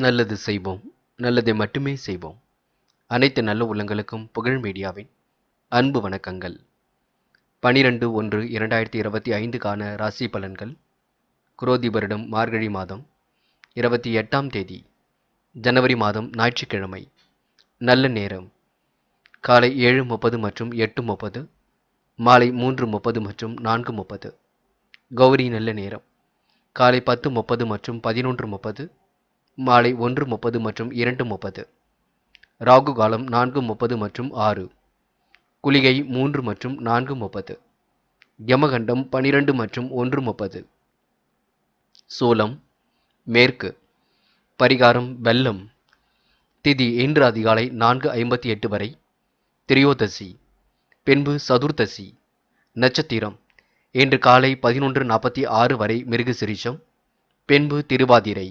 நல்லது செய்வோம், நல்லதை மட்டுமே செய்வோம். அனைத்து நல்ல உள்ளங்களுக்கும் புகழ் மீடியாவின் அன்பு வணக்கங்கள். 12/1/2025க்கான ராசி பலன்கள். குரோதி வருடம் மார்கழி மாதம் 28ஆம் தேதி ஜனவரி மாதம் ஞாயிற்றுக்கிழமை. நல்ல நேரம் காலை 7:30 மற்றும் 8:30, மாலை 3:30 மற்றும் 4:30. கௌரி நல்ல நேரம் காலை 10:30 மற்றும் 11:30, மாலை 1:30 மற்றும் 2:30. ராகு காலம் 4:30 மற்றும் 6. குளிகை 3 மற்றும் 4:30. யமகண்டம் 12 மற்றும் 1:30. சூலம் மேற்கு. பரிகாரம் வெல்லம். திதி இன்று அதிகாலை 4:58 வரை திரியோதசி, பின்பு சதுர்த்தசி. நட்சத்திரம் இன்று காலை 11:46 வரை மிருகசிரிஷம், பின்பு திருவாதிரை.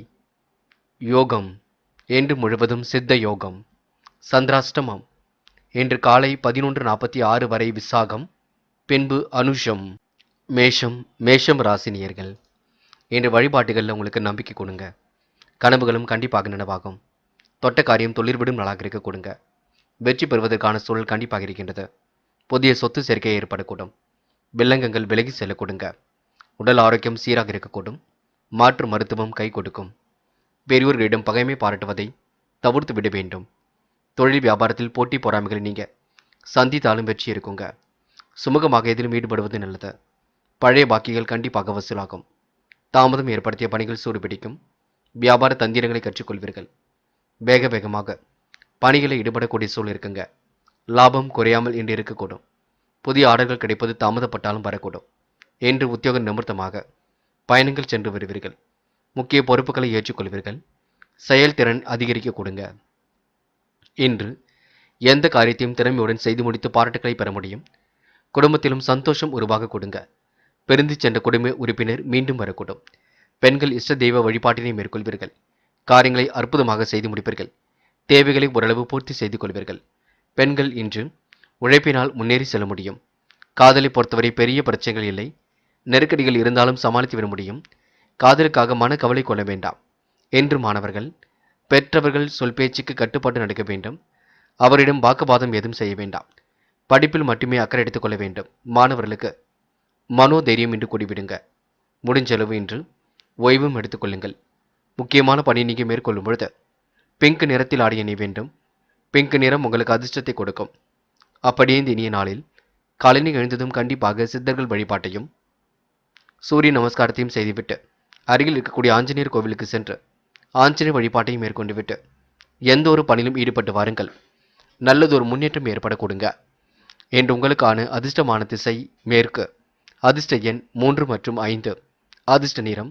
யோகம் இன்று முழுவதும் சித்த யோகம். சந்திராஷ்டமம் இன்று காலை 11:46 வரை விசாகம், பின்பு அனுஷம். மேஷம் ராசினியர்கள். இன்று வழிபாட்டுகளில் உங்களுக்கு நம்பிக்கை கொடுங்க. கனவுகளும் கண்டிப்பாக நினைவாகும். தொட்ட காரியம் தொழில்விடும் நாளாக இருக்க கொடுங்க. வெற்றி பெறுவதற்கான சூழல் கண்டிப்பாக இருக்கின்றது. புதிய சொத்து சேர்க்கை ஏற்படக்கூடும். வில்லங்கங்கள் விலகி செல்ல கொடுங்க. உடல் ஆரோக்கியம் சீராக இருக்கக்கூடும். மாற்று மருத்துவம் கை கொடுக்கும். பெரியோர்களிடம் பகைமை பாராட்டுவதை தவிர்த்து விட வேண்டும். தொழில் வியாபாரத்தில் போட்டி பொறாமைகளை நீங்க சந்தித்தாலும் வெற்றி இருக்குங்க. சுமூகமாக எதிலும் ஈடுபடுவது நல்லது. பழைய பாக்கிகள் கண்டிப்பாக வசூலாகும். தாமதம் ஏற்படுத்திய பணிகள் சூடுபிடிக்கும். வியாபார தந்திரங்களை கற்றுக்கொள்வீர்கள். வேகமாக பணிகளை ஈடுபடக்கூடிய சூழல் இருக்குங்க. லாபம் குறையாமல் இன்று இருக்கக்கூடும். புதிய ஆர்டர்கள் கிடைப்பது தாமதப்பட்டாலும் வரக்கூடும். என்று உத்தியோக நிமித்தமாக பயணங்கள் சென்று வருவீர்கள். முக்கிய பொறுப்புகளை ஏற்றுக்கொள்வீர்கள். செயல்திறன் அதிகரிக்க கொடுங்க. இன்று எந்த காரியத்தையும் திறமையுடன் செய்து முடித்து பாராட்டுகளை பெற முடியும். குடும்பத்திலும் சந்தோஷம் உருவாக கொடுங்க. பிரிந்து சென்ற குடும்ப உறுப்பினர் மீண்டும் வரக்கூடும். பெண்கள் இஷ்ட தெய்வ வழிபாட்டினை மேற்கொள்வீர்கள். காரியங்களை அற்புதமாக செய்து முடிப்பீர்கள். தேவைகளை ஓரளவு பூர்த்தி செய்து கொள்வீர்கள். பெண்கள் இன்று உழைப்பினால் முன்னேறி செல்ல முடியும். காதலை பொறுத்தவரை பெரிய பிரச்சனைகள் இல்லை. நெருக்கடிகள் இருந்தாலும் சமாளித்து விட முடியும். காதலுக்காக மன கவலை கொள்ள வேண்டாம். என்று மாணவர்கள் பெற்றவர்கள் சொல் பேச்சுக்கு கட்டுப்பாட்டு நடக்க வேண்டும். அவரிடம் வாக்குவாதம் ஏதும் செய்ய வேண்டாம். படிப்பில் மட்டுமே அக்கறை எடுத்துக் கொள்ள வேண்டும். மாணவர்களுக்கு மனோதைரியம் இன்று கூடிவிடுங்க. முடிஞ்சளவு இன்று ஓய்வும் எடுத்துக்கொள்ளுங்கள். முக்கியமான பணி நீங்கள் மேற்கொள்ளும் பொழுது பிங்க் நிறத்தில் ஆடிய அணிய வேண்டும். பிங்க் நிறம் உங்களுக்கு அதிர்ஷ்டத்தை கொடுக்கும். அப்படியே இந்த இனிய நாளில் காலையில் எழுந்ததும் கண்டிப்பாக சித்தர்கள் வழிபாட்டையும் சூரிய நமஸ்காரத்தையும் செய்துவிட்டு அருகில் இருக்கக்கூடிய ஆஞ்சநேயர் கோவிலுக்கு சென்று ஆஞ்சநேயர் வழிபாட்டையும் மேற்கொண்டு விட்டு எந்த ஒரு பணியிலும் ஈடுபட்டு வாருங்கள். நல்லதொரு முன்னேற்றம் ஏற்பட கொடுங்க. என்று உங்களுக்கான அதிர்ஷ்டமான திசை மேற்கு. அதிர்ஷ்ட எண் 3 மற்றும் 5. அதிர்ஷ்ட நிறம்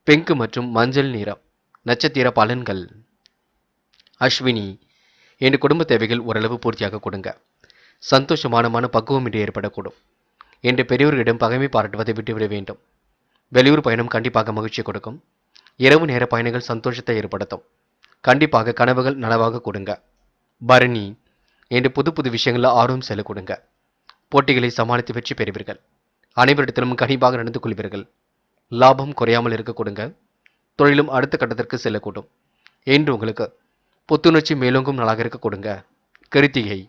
பிங்க் மற்றும் மஞ்சள் நிறம். நட்சத்திர பலன்கள். அஸ்வினி என்று குடும்ப தேவைகள் ஓரளவு பூர்த்தியாக கொடுங்க. சந்தோஷமான மன பக்குவம் இன்று ஏற்படக்கூடும். என்று பெரியோர்களிடம் பகைமை பாராட்டுவதை விட்டுவிட வேண்டும். வெளியூர் பயணம் கண்டிப்பாக மகிழ்ச்சி கொடுக்கும். இரவு நேர பயணங்கள் சந்தோஷத்தை ஏற்படுத்தும். கண்டிப்பாக கனவுகள் நனவாக கொடுங்க. பரணி என்று புது விஷயங்களில் ஆர்வம் செல்ல கொடுங்க. போட்டிகளை சமாளித்து வெற்றி பெறுவீர்கள். அனைவரிடத்திலும் கனிவாக நடந்து கொள்வீர்கள். லாபம் குறையாமல் இருக்க கொடுங்க. தொழிலும் அடுத்த கட்டத்திற்கு செல்லக்கூடும். என்று உங்களுக்கு புத்துணர்ச்சி மேலோங்கும் நாளாக இருக்க கொடுங்க. கிருத்திகை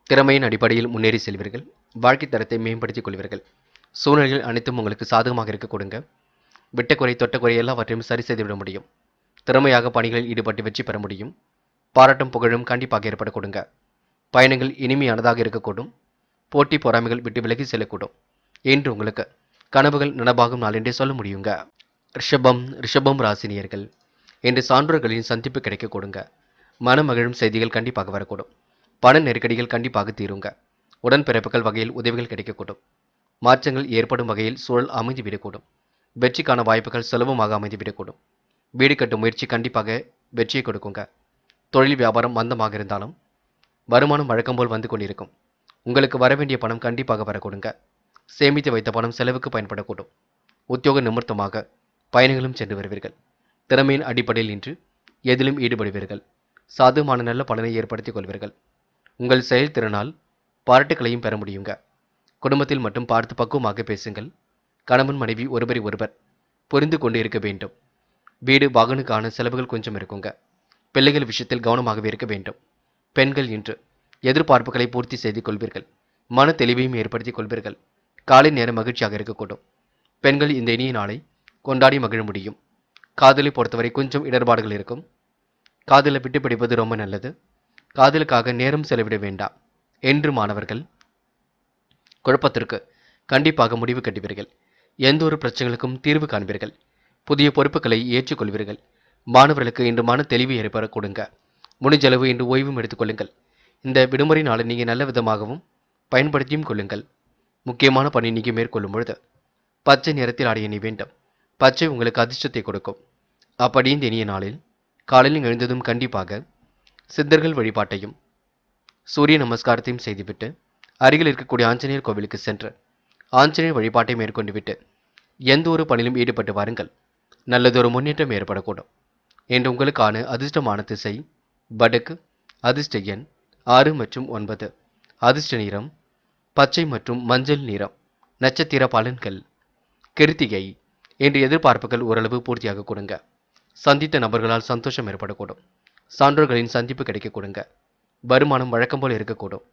திறமையின் அடிப்படையில் முன்னேறி செல்வீர்கள். வாழ்க்கை தரத்தை மேம்படுத்திக் கொள்வீர்கள். சூழ்நிலைகள் அனைத்தும் உங்களுக்கு சாதகமாக இருக்க கொடுங்க. விட்டக்குறை தொட்டக்குறை எல்லாவற்றையும் சரி செய்துவிட முடியும். திறமையாக பணிகளில் ஈடுபட்டு வெற்றி பெற முடியும். பாராட்டும் புகழும் கண்டிப்பாக ஏற்பட கொடுங்க. பயணங்கள் இனிமையானதாக இருக்கக்கூடும். போட்டி பொறாமைகள் விட்டு விலகி செல்லக்கூடும். என்று உங்களுக்கு கனவுகள் நனவாகும் நாள் என்றே சொல்ல முடியுங்க. ரிஷபம் ராசினியர்கள். என்று சான்றோர்களின் சந்திப்பு கிடைக்க கொடுங்க. மனமகிழும் செய்திகள் கண்டிப்பாக வரக்கூடும். பண நெருக்கடிகள் கண்டிப்பாக தீருங்க. உடன்பிறப்புகள் வகையில் உதவிகள் கிடைக்கக்கூடும். மாற்றங்கள் ஏற்படும் வகையில் சூழல் அமைந்துவிடக்கூடும். வெற்றிக்கான வாய்ப்புகள் சுலபமாக அமைந்துவிடக்கூடும். வீடு கட்டும் முயற்சி கண்டிப்பாக வெற்றியை கொடுக்குங்க. தொழில் வியாபாரம் மந்தமாக இருந்தாலும் வருமானம் வழக்கம் போல் வந்து கொண்டிருக்கும். உங்களுக்கு வரவேண்டிய பணம் கண்டிப்பாக வரக்கூடுங்க. சேமித்து வைத்த பணம் செலவுக்கு பயன்படக்கூடும். உத்தியோக நிமித்தமாக பயணங்களும் சென்று வருவீர்கள். திறமையின் அடிப்படையில் இன்று எதிலும் ஈடுபடுவீர்கள். சாதகமான நல்ல பலனை ஏற்படுத்திக் கொள்வீர்கள். உங்கள் செயல்திறனால் பாராட்டுகளையும் பெற முடியுங்க. குடும்பத்தில் மட்டும் பார்த்து பக்குவமாக பேசுங்கள். கணவன் மனைவி ஒருவர் புரிந்து கொண்டு இருக்க வேண்டும். வீடு வாகனுக்கான செலவுகள் கொஞ்சம் இருக்குங்க. பிள்ளைகள் விஷயத்தில் கவனமாகவே இருக்க வேண்டும். பெண்கள் இன்று எதிர்பார்ப்புகளை பூர்த்தி செய்து கொள்வீர்கள். மன தெளிவையும் ஏற்படுத்திக் கொள்வீர்கள். காலை நேரம் மகிழ்ச்சியாக இருக்கக்கூடும். பெண்கள் இந்த இனிய நாளை கொண்டாடி மகிழ முடியும். காதலை பொறுத்தவரை கொஞ்சம் இடர்பாடுகள் இருக்கும். காதலை விட்டு பிடிப்பது ரொம்ப நல்லது. காதலுக்காக நேரம் செலவிட வேண்டாம் என்று மாணவர்கள் குழப்பத்திற்கு கண்டிப்பாக முடிவு கட்டுவீர்கள். எந்த ஒரு பிரச்சனைகளுக்கும் தீர்வு காண்பீர்கள். புதிய பொறுப்புகளை ஏற்றுக்கொள்வீர்கள். மாணவர்களுக்கு இன்று மன தெளிவு ஏற்பட கொடுங்க. முடிஞ்சளவு இன்று ஓய்வும் எடுத்துக்கொள்ளுங்கள். இந்த விடுமுறை நாளை நீங்கள் நல்ல விதமாகவும் பயன்படுத்தியும் கொள்ளுங்கள். முக்கியமான பணி நீங்கள் மேற்கொள்ளும் பொழுது பச்சை நிறத்தில் ஆடை அணிய வேண்டும். பச்சை உங்களுக்கு அதிர்ஷ்டத்தை கொடுக்கும். அப்படி இந்த இனிய நாளில் காலையில் எழுந்ததும் கண்டிப்பாக சித்தர்கள் வழிபாட்டையும் சூரிய நமஸ்காரத்தையும் செய்துவிட்டு அருகில் இருக்கக்கூடிய ஆஞ்சநேயர் கோவிலுக்கு சென்று ஆஞ்சநேயர் வழிபாட்டை மேற்கொண்டு விட்டு எந்த ஒரு பணியிலும் ஈடுபட்டு வாருங்கள். நல்லதொரு முன்னேற்றம் ஏற்படக்கூடும். என்று உங்களுக்கான அதிர்ஷ்டமான திசை வடக்கு. அதிர்ஷ்ட எண் 6 மற்றும் 9. அதிர்ஷ்ட நிறம் பச்சை மற்றும் மஞ்சள் நிறம். நட்சத்திர பலன்கள். கிருத்திகை. என்று எதிர்பார்ப்புகள் ஓரளவு பூர்த்தியாக கொடுங்க. சந்தித்த நபர்களால் சந்தோஷம் ஏற்படக்கூடும். சான்றோர்களின் சந்திப்பு கிடைக்க கொடுங்க. வருமானம் வழக்கம் போல் இருக்கக்கூடும்.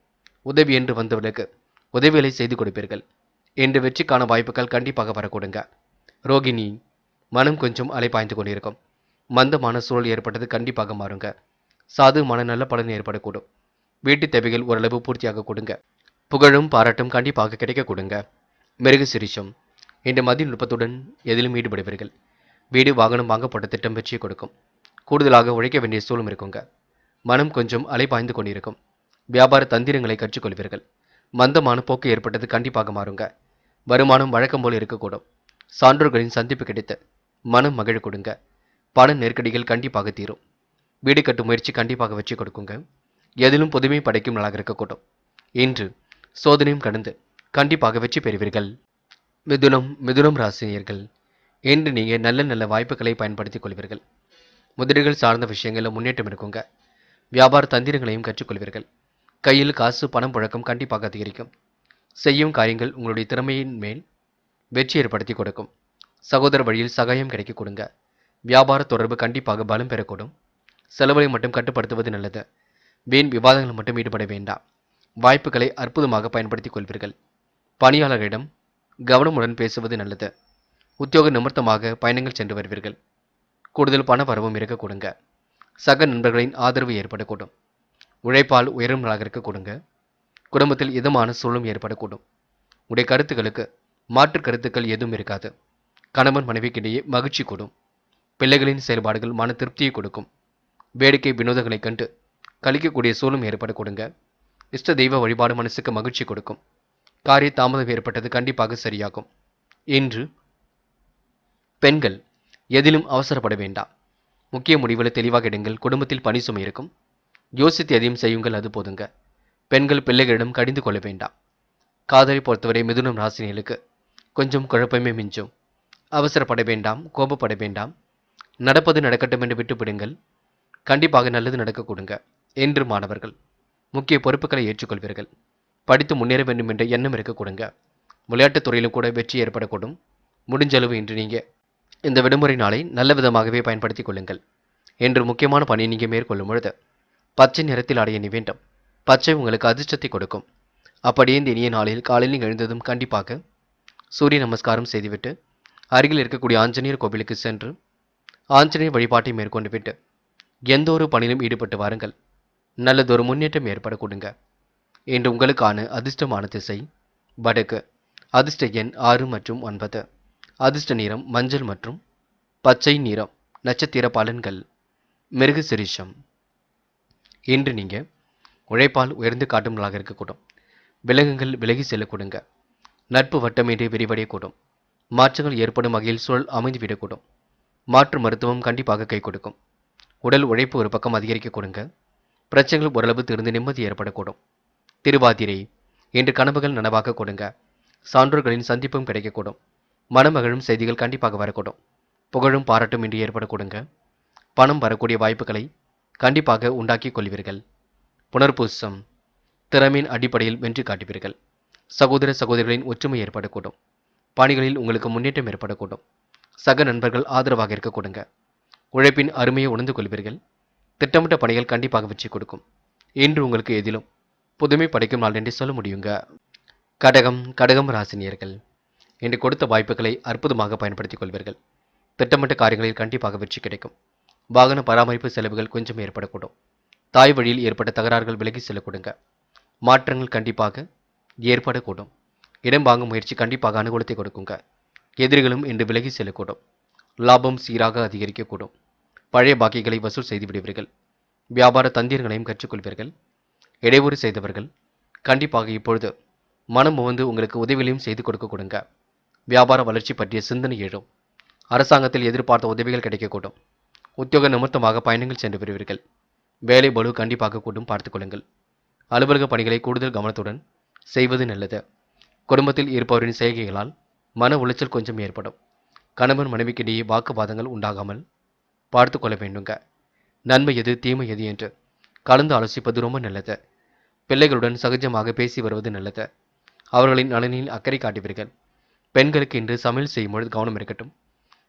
உதவி என்று வந்தவர்களுக்கு உதவிகளை செய்து கொடுப்பீர்கள். என்று வெற்றிக்கான வாய்ப்புகள் கண்டிப்பாக வரக்கூடுங்க. ரோகிணி. மனம் கொஞ்சம் அலைப்பாய்ந்து கொண்டிருக்கும். மந்தமான சூழல் ஏற்பட்டது கண்டிப்பாக மாறுங்க. சாதுமான நல்ல பலன் ஏற்படக்கூடும். வீட்டு தேவைகள் ஓரளவு பூர்த்தியாக கொடுங்க. புகழும் பாராட்டும் கண்டிப்பாக கிடைக்க கொடுங்க. மிருக சிரிஷம். இன்று மதிய நுட்பத்துடன் எதிலும் ஈடுபடுவீர்கள். வீடு வாகனம் வாங்கப்பட்ட திட்டம் வெற்றியை கொடுக்கும். கூடுதலாக உழைக்க வேண்டிய சூழலும் இருக்குங்க. மனம் கொஞ்சம் அலைபாய்ந்து கொண்டிருக்கும். வியாபார தந்திரங்களை கற்றுக்கொள்வீர்கள். மந்தமான போக்கு ஏற்பட்டது கண்டிப்பாக மாறுங்க. வருமானம் வழக்கம் போல் இருக்கக்கூடும். சான்றோர்களின் சந்திப்பு கிடைத்து மனம் மகிழ கொடுங்க. பண நெருக்கடிகள் கண்டிப்பாக தீரும். வீடு கட்டும் முயற்சி கண்டிப்பாக வெற்றி கொடுக்குங்க. எதிலும் புதுமை படைக்கும் நாளாக இருக்கக்கூடும். இன்று சோதனையும் கடந்து கண்டிப்பாக வெற்றி பெறுவீர்கள். மிதுனம் ராசினியர்கள். இன்று நீங்கள் நல்ல நல்ல வாய்ப்புகளை பயன்படுத்திக் கொள்வீர்கள். முதலீடுகள் சார்ந்த விஷயங்களில் முன்னேற்றம் இருக்குங்க. வியாபார தந்திரங்களையும் கற்றுக்கொள்வீர்கள். கையில் காசு பணம் புழக்கம் கண்டிப்பாக அதிகரிக்கும். செய்யும் காரியங்கள் உங்களுடைய திறமையின் மேல் வெற்றி ஏற்படுத்தி கொடுக்கும். சகோதர வழியில் சகாயம் கிடைக்க கொடுங்க. வியாபார தொடர்பு கண்டிப்பாக பலம் பெறக்கூடும். செலவுகளை மட்டும் கட்டுப்படுத்துவது நல்லது. வீண் விவாதங்கள் மட்டும் ஈடுபட வேண்டாம். வாய்ப்புகளை அற்புதமாக பயன்படுத்திக் கொள்வீர்கள். பணியாளர்களிடம் கவனமுடன் பேசுவது நல்லது. உத்தியோக நிமித்தமாக பயணங்கள் சென்று வருவீர்கள். கூடுதல் பண வரவும் இருக்க கொடுங்க. சக நண்பர்களின் ஆதரவு ஏற்படக்கூடும். உழைப்பால் உயரும் நாளாக இருக்க கொடுங்க. குடும்பத்தில் இதமான சூழலும் ஏற்படக்கூடும். உடைய கருத்துக்களுக்கு மாற்று கருத்துக்கள் எதுவும் இருக்காது. கணவன் மனைவிக்கிடையே மகிழ்ச்சி கூடும். பிள்ளைகளின் செயல்பாடுகள் மன திருப்தியை கொடுக்கும். வேடிக்கை வினோதங்களை கண்டு கழிக்கக்கூடிய சூழலும் ஏற்பட கொடுங்க. இஷ்ட தெய்வ வழிபாடு மனசுக்கு மகிழ்ச்சி கொடுக்கும். காரிய தாமதம் ஏற்பட்டது கண்டிப்பாக சரியாகும். இன்று பெண்கள் எதிலும் அவசரப்பட வேண்டாம். முக்கிய முடிவுகளை தெளிவாக எடுங்கள். குடும்பத்தில் பணி சுமை இருக்கும். யோசித்து எதையும் செய்யுங்கள், அது போதுங்க. பெண்கள் பிள்ளைகளிடம் கடிந்து கொள்ள வேண்டாம். காதலை பொறுத்தவரை மிதுனம் ராசினியலுக்கு கொஞ்சம் குழப்பமே மிஞ்சும். அவசரப்பட வேண்டாம், கோபப்பட வேண்டாம். நடப்பது நடக்கட்டும் என்று விட்டுவிடுங்கள். கண்டிப்பாக நல்லது நடக்க கொடுங்க. என்று மாணவர்கள் முக்கிய பொறுப்புகளை ஏற்றுக்கொள்வீர்கள். படித்து முன்னேற வேண்டும் என்ற எண்ணம் இருக்க கொடுங்க. விளையாட்டுத் துறையிலும் கூட வெற்றி ஏற்படக்கூடும். முடிஞ்சளவு இன்று நீங்கள் இந்த விடுமுறை நாளை நல்ல விதமாகவே பயன்படுத்திக் கொள்ளுங்கள். என்று முக்கியமான பணியை நீங்கள் மேற்கொள்ளும் பொழுது பச்சை நிறத்தில் ஆடை அணிய வேண்டும். பச்சை உங்களுக்கு அதிர்ஷ்டத்தை கொடுக்கும். அப்படியே இந்த இனிய நாளில் காலையில் எழுந்ததும் கண்டிப்பாக சூரிய நமஸ்காரம் செய்துவிட்டு அருகில் இருக்கக்கூடிய ஆஞ்சநேயர் கோவிலுக்கு சென்று ஆஞ்சநேயர் வழிபாட்டை மேற்கொண்டு விட்டு எந்த ஒரு பணியிலும் ஈடுபட்டு வாருங்கள். நல்லதொரு முன்னேற்றம் ஏற்பட கொடுங்க. இன்று உங்களுக்கான அதிர்ஷ்டமான திசை வடக்கு. அதிர்ஷ்ட எண் 6 மற்றும் 9. அதிர்ஷ்ட நிறம் மஞ்சள் மற்றும் பச்சை நிறம். நட்சத்திர பலன்கள். மிருக சிரிஷம். இன்று நீங்கள் உழைப்பால் உயர்ந்து காட்டும் நாளாக இருக்கக்கூடும். விலங்குகள் விலகி செல்லக்கூடுங்க. நட்பு வட்டமின்றி விரிவடையக்கூடும். மாற்றங்கள் ஏற்படும் வகையில் சூழல் அமைந்துவிடக்கூடும். மாற்று மருத்துவம் கண்டிப்பாக கை கொடுக்கும். உடல் உழைப்பு ஒரு பக்கம் அதிகரிக்க கொடுங்க. பிரச்சனைகள் ஓரளவு தீர்ந்து நிம்மதி ஏற்படக்கூடும். திருவாதிரை. இன்று கனவுகள் நனவாக கொடுங்க. சான்றோர்களின் சந்திப்பும் கிடைக்கக்கூடும். மனமகிழும் செய்திகள் கண்டிப்பாக வரக்கூடும். புகழும் பாராட்டும் இன்று ஏற்படக்கூடுங்க. பணம் வரக்கூடிய வாய்ப்புகளை கண்டிப்பாக உண்டாக்கிக் கொள்வீர்கள். புனர்பூசம். திறமையின் அடிப்படையில் வெற்றி காட்டுவீர்கள். சகோதர சகோதரிகளின் ஒற்றுமை ஏற்படக்கூடும். பணிகளில் உங்களுக்கு முன்னேற்றம் ஏற்படக்கூடும். சக நண்பர்கள் ஆதரவாக இருக்க கொடுங்க. உழைப்பின் அருமையை உணர்ந்து கொள்வீர்கள். திட்டமிட்ட பணிகள் கண்டிப்பாக வெற்றி கொடுக்கும். இன்று உங்களுக்கு எதிலும் புதுமை படைக்கும் நாள் என்று சொல்ல முடியுங்க. கடகம் ராசினியர்கள் இன்று கொடுத்த வாய்ப்புகளை அற்புதமாக பயன்படுத்திக் கொள்வீர்கள். திட்டமிட்ட காரியங்களில் கண்டிப்பாக வெற்றி கிடைக்கும். வாகன பராமரிப்பு செலவுகள் கொஞ்சம் ஏற்படக்கூடும். தாய் வழியில் ஏற்பட்ட தகராறுகள் விலகி செல்லக்கூடுங்க. மாற்றங்கள் கண்டிப்பாக ஏற்படக்கூடும். இடம் வாங்கும் முயற்சி கண்டிப்பாக அனுகூலத்தை கொடுக்குங்க. எதிரிகளும் இன்று விலகி செல்லக்கூடும். லாபம் சீராக அதிகரிக்கக்கூடும். பழைய பாக்கிகளை வசூல் செய்து விடுவீர்கள். வியாபார தந்திரங்களையும் கற்றுக்கொள்வீர்கள். இடையூறு செய்தவர்கள் கண்டிப்பாக இப்பொழுது மனம் உவந்து உங்களுக்கு உதவிகளையும் செய்து கொடுக்க கொடுங்க. வியாபார வளர்ச்சி பற்றிய சிந்தனை எழும். அரசாங்கத்தில் எதிர்பார்த்த உதவிகள் கிடைக்கக்கூடும். உத்தியோக நிமித்தமாக பயணங்கள் சென்று வருவீர்கள். வேலை பளு கண்டிப்பாக கூடும், பார்த்துக் கொள்ளுங்கள். அலுவலக பணிகளை கூடுதல் கவனத்துடன் செய்வது நல்லது. குடும்பத்தில் இருப்பவரின் செய்கைகளால் மன உளைச்சல் கொஞ்சம் ஏற்படும். கணவன் மனைவிக்கிடையே வாக்குவாதங்கள் உண்டாகாமல் பார்த்து கொள்ள வேண்டுங்க. நன்மை எது தீமை எது என்று கலந்து ஆலோசிப்பது ரொம்ப நல்லது. பிள்ளைகளுடன் சகஜமாக பேசி வருவது நல்லது. அவர்களின் நலனில் அக்கறை காட்டுவீர்கள். பெண்களுக்கு இன்று சமையல் செய்யும் பொழுது கவனம் இருக்கட்டும்.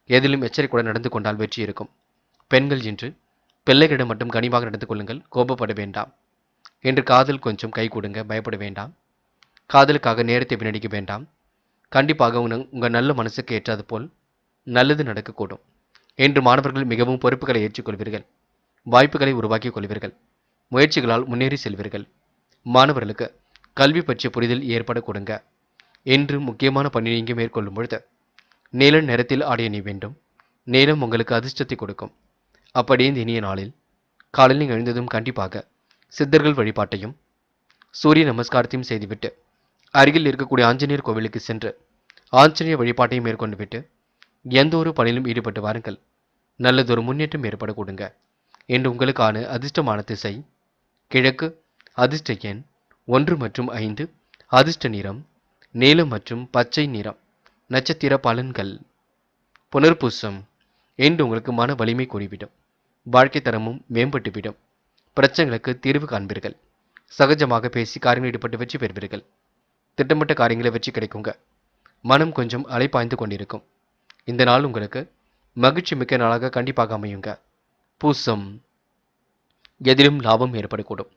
எதிலும் எச்சரிக்கையுடன் நடந்து கொண்டால் வெற்றி இருக்கும். பெண்கள் இன்று பிள்ளைகளிடம் மட்டும் கனிவாக நடந்து கொள்ளுங்கள், கோபப்பட வேண்டாம். இன்று காதல் கொஞ்சம் கை கொடுங்க, பயப்பட வேண்டாம். காதலுக்காக நேரத்தை வீணடிக்க வேண்டாம். கண்டிப்பாக உங்கள் நல்ல மனசுக்கு ஏற்றது போல் நல்லது நடக்கக்கூடும். இன்று மாணவர்கள் மிகவும் பொறுப்புகளை ஏற்றுக்கொள்வீர்கள். வாய்ப்புகளை உருவாக்கிக் கொள்வீர்கள். முயற்சிகளால் முன்னேறி செல்வீர்கள். மாணவர்களுக்கு கல்வி பற்றிய புரிதல் ஏற்பட கொடுங்க. இன்று முக்கியமான பணி நீங்க மேற்கொள்ளும் பொழுது நீல நிறத்தில் ஆடை அணிய வேண்டும். நீலம் உங்களுக்கு அதிர்ஷ்டத்தை கொடுக்கும். அப்படியே இந்த இனிய நாளில் காலையில் எழுந்ததும் கண்டிப்பாக சித்தர்கள் வழிபாட்டையும் சூரிய நமஸ்காரத்தையும் செய்துவிட்டு அருகில் இருக்கக்கூடிய ஆஞ்சநேயர் கோவிலுக்கு சென்று ஆஞ்சநேயர் வழிபாட்டையும் மேற்கொண்டு விட்டு எந்த ஒரு பணியிலும் ஈடுபட்டு வாருங்கள். நல்லதொரு முன்னேற்றம் ஏற்பட கொடுங்க. என்று உங்களுக்கான அதிர்ஷ்டமான திசை கிழக்கு, அதிர்ஷ்ட எண் 1 மற்றும் 5, அதிர்ஷ்ட நிறம் நீலம் மற்றும் பச்சை நிறம். நட்சத்திர பலன்கள். புனர்பூசம் என்று உங்களுக்கு மன வலிமை கூடிவிடும். வாழ்க்கை தரமும் மேம்பட்டுவிடும். பிரச்சனைகளுக்கு தீர்வு காண்பீர்கள். சகஜமாக பேசி காரியங்கள் ஈடுபட்டு வெற்றி பெறுவீர்கள். திட்டமிட்ட காரியங்களை வெற்றி கிடைக்குங்க. மனம் கொஞ்சம் அலைப்பாய்ந்து கொண்டிருக்கும். இந்த நாள் உங்களுக்கு மகிழ்ச்சி மிக்க நாளாக கண்டிப்பாக அமையுங்க. பூசம் எதிலும் லாபம் ஏற்படக்கூடும்.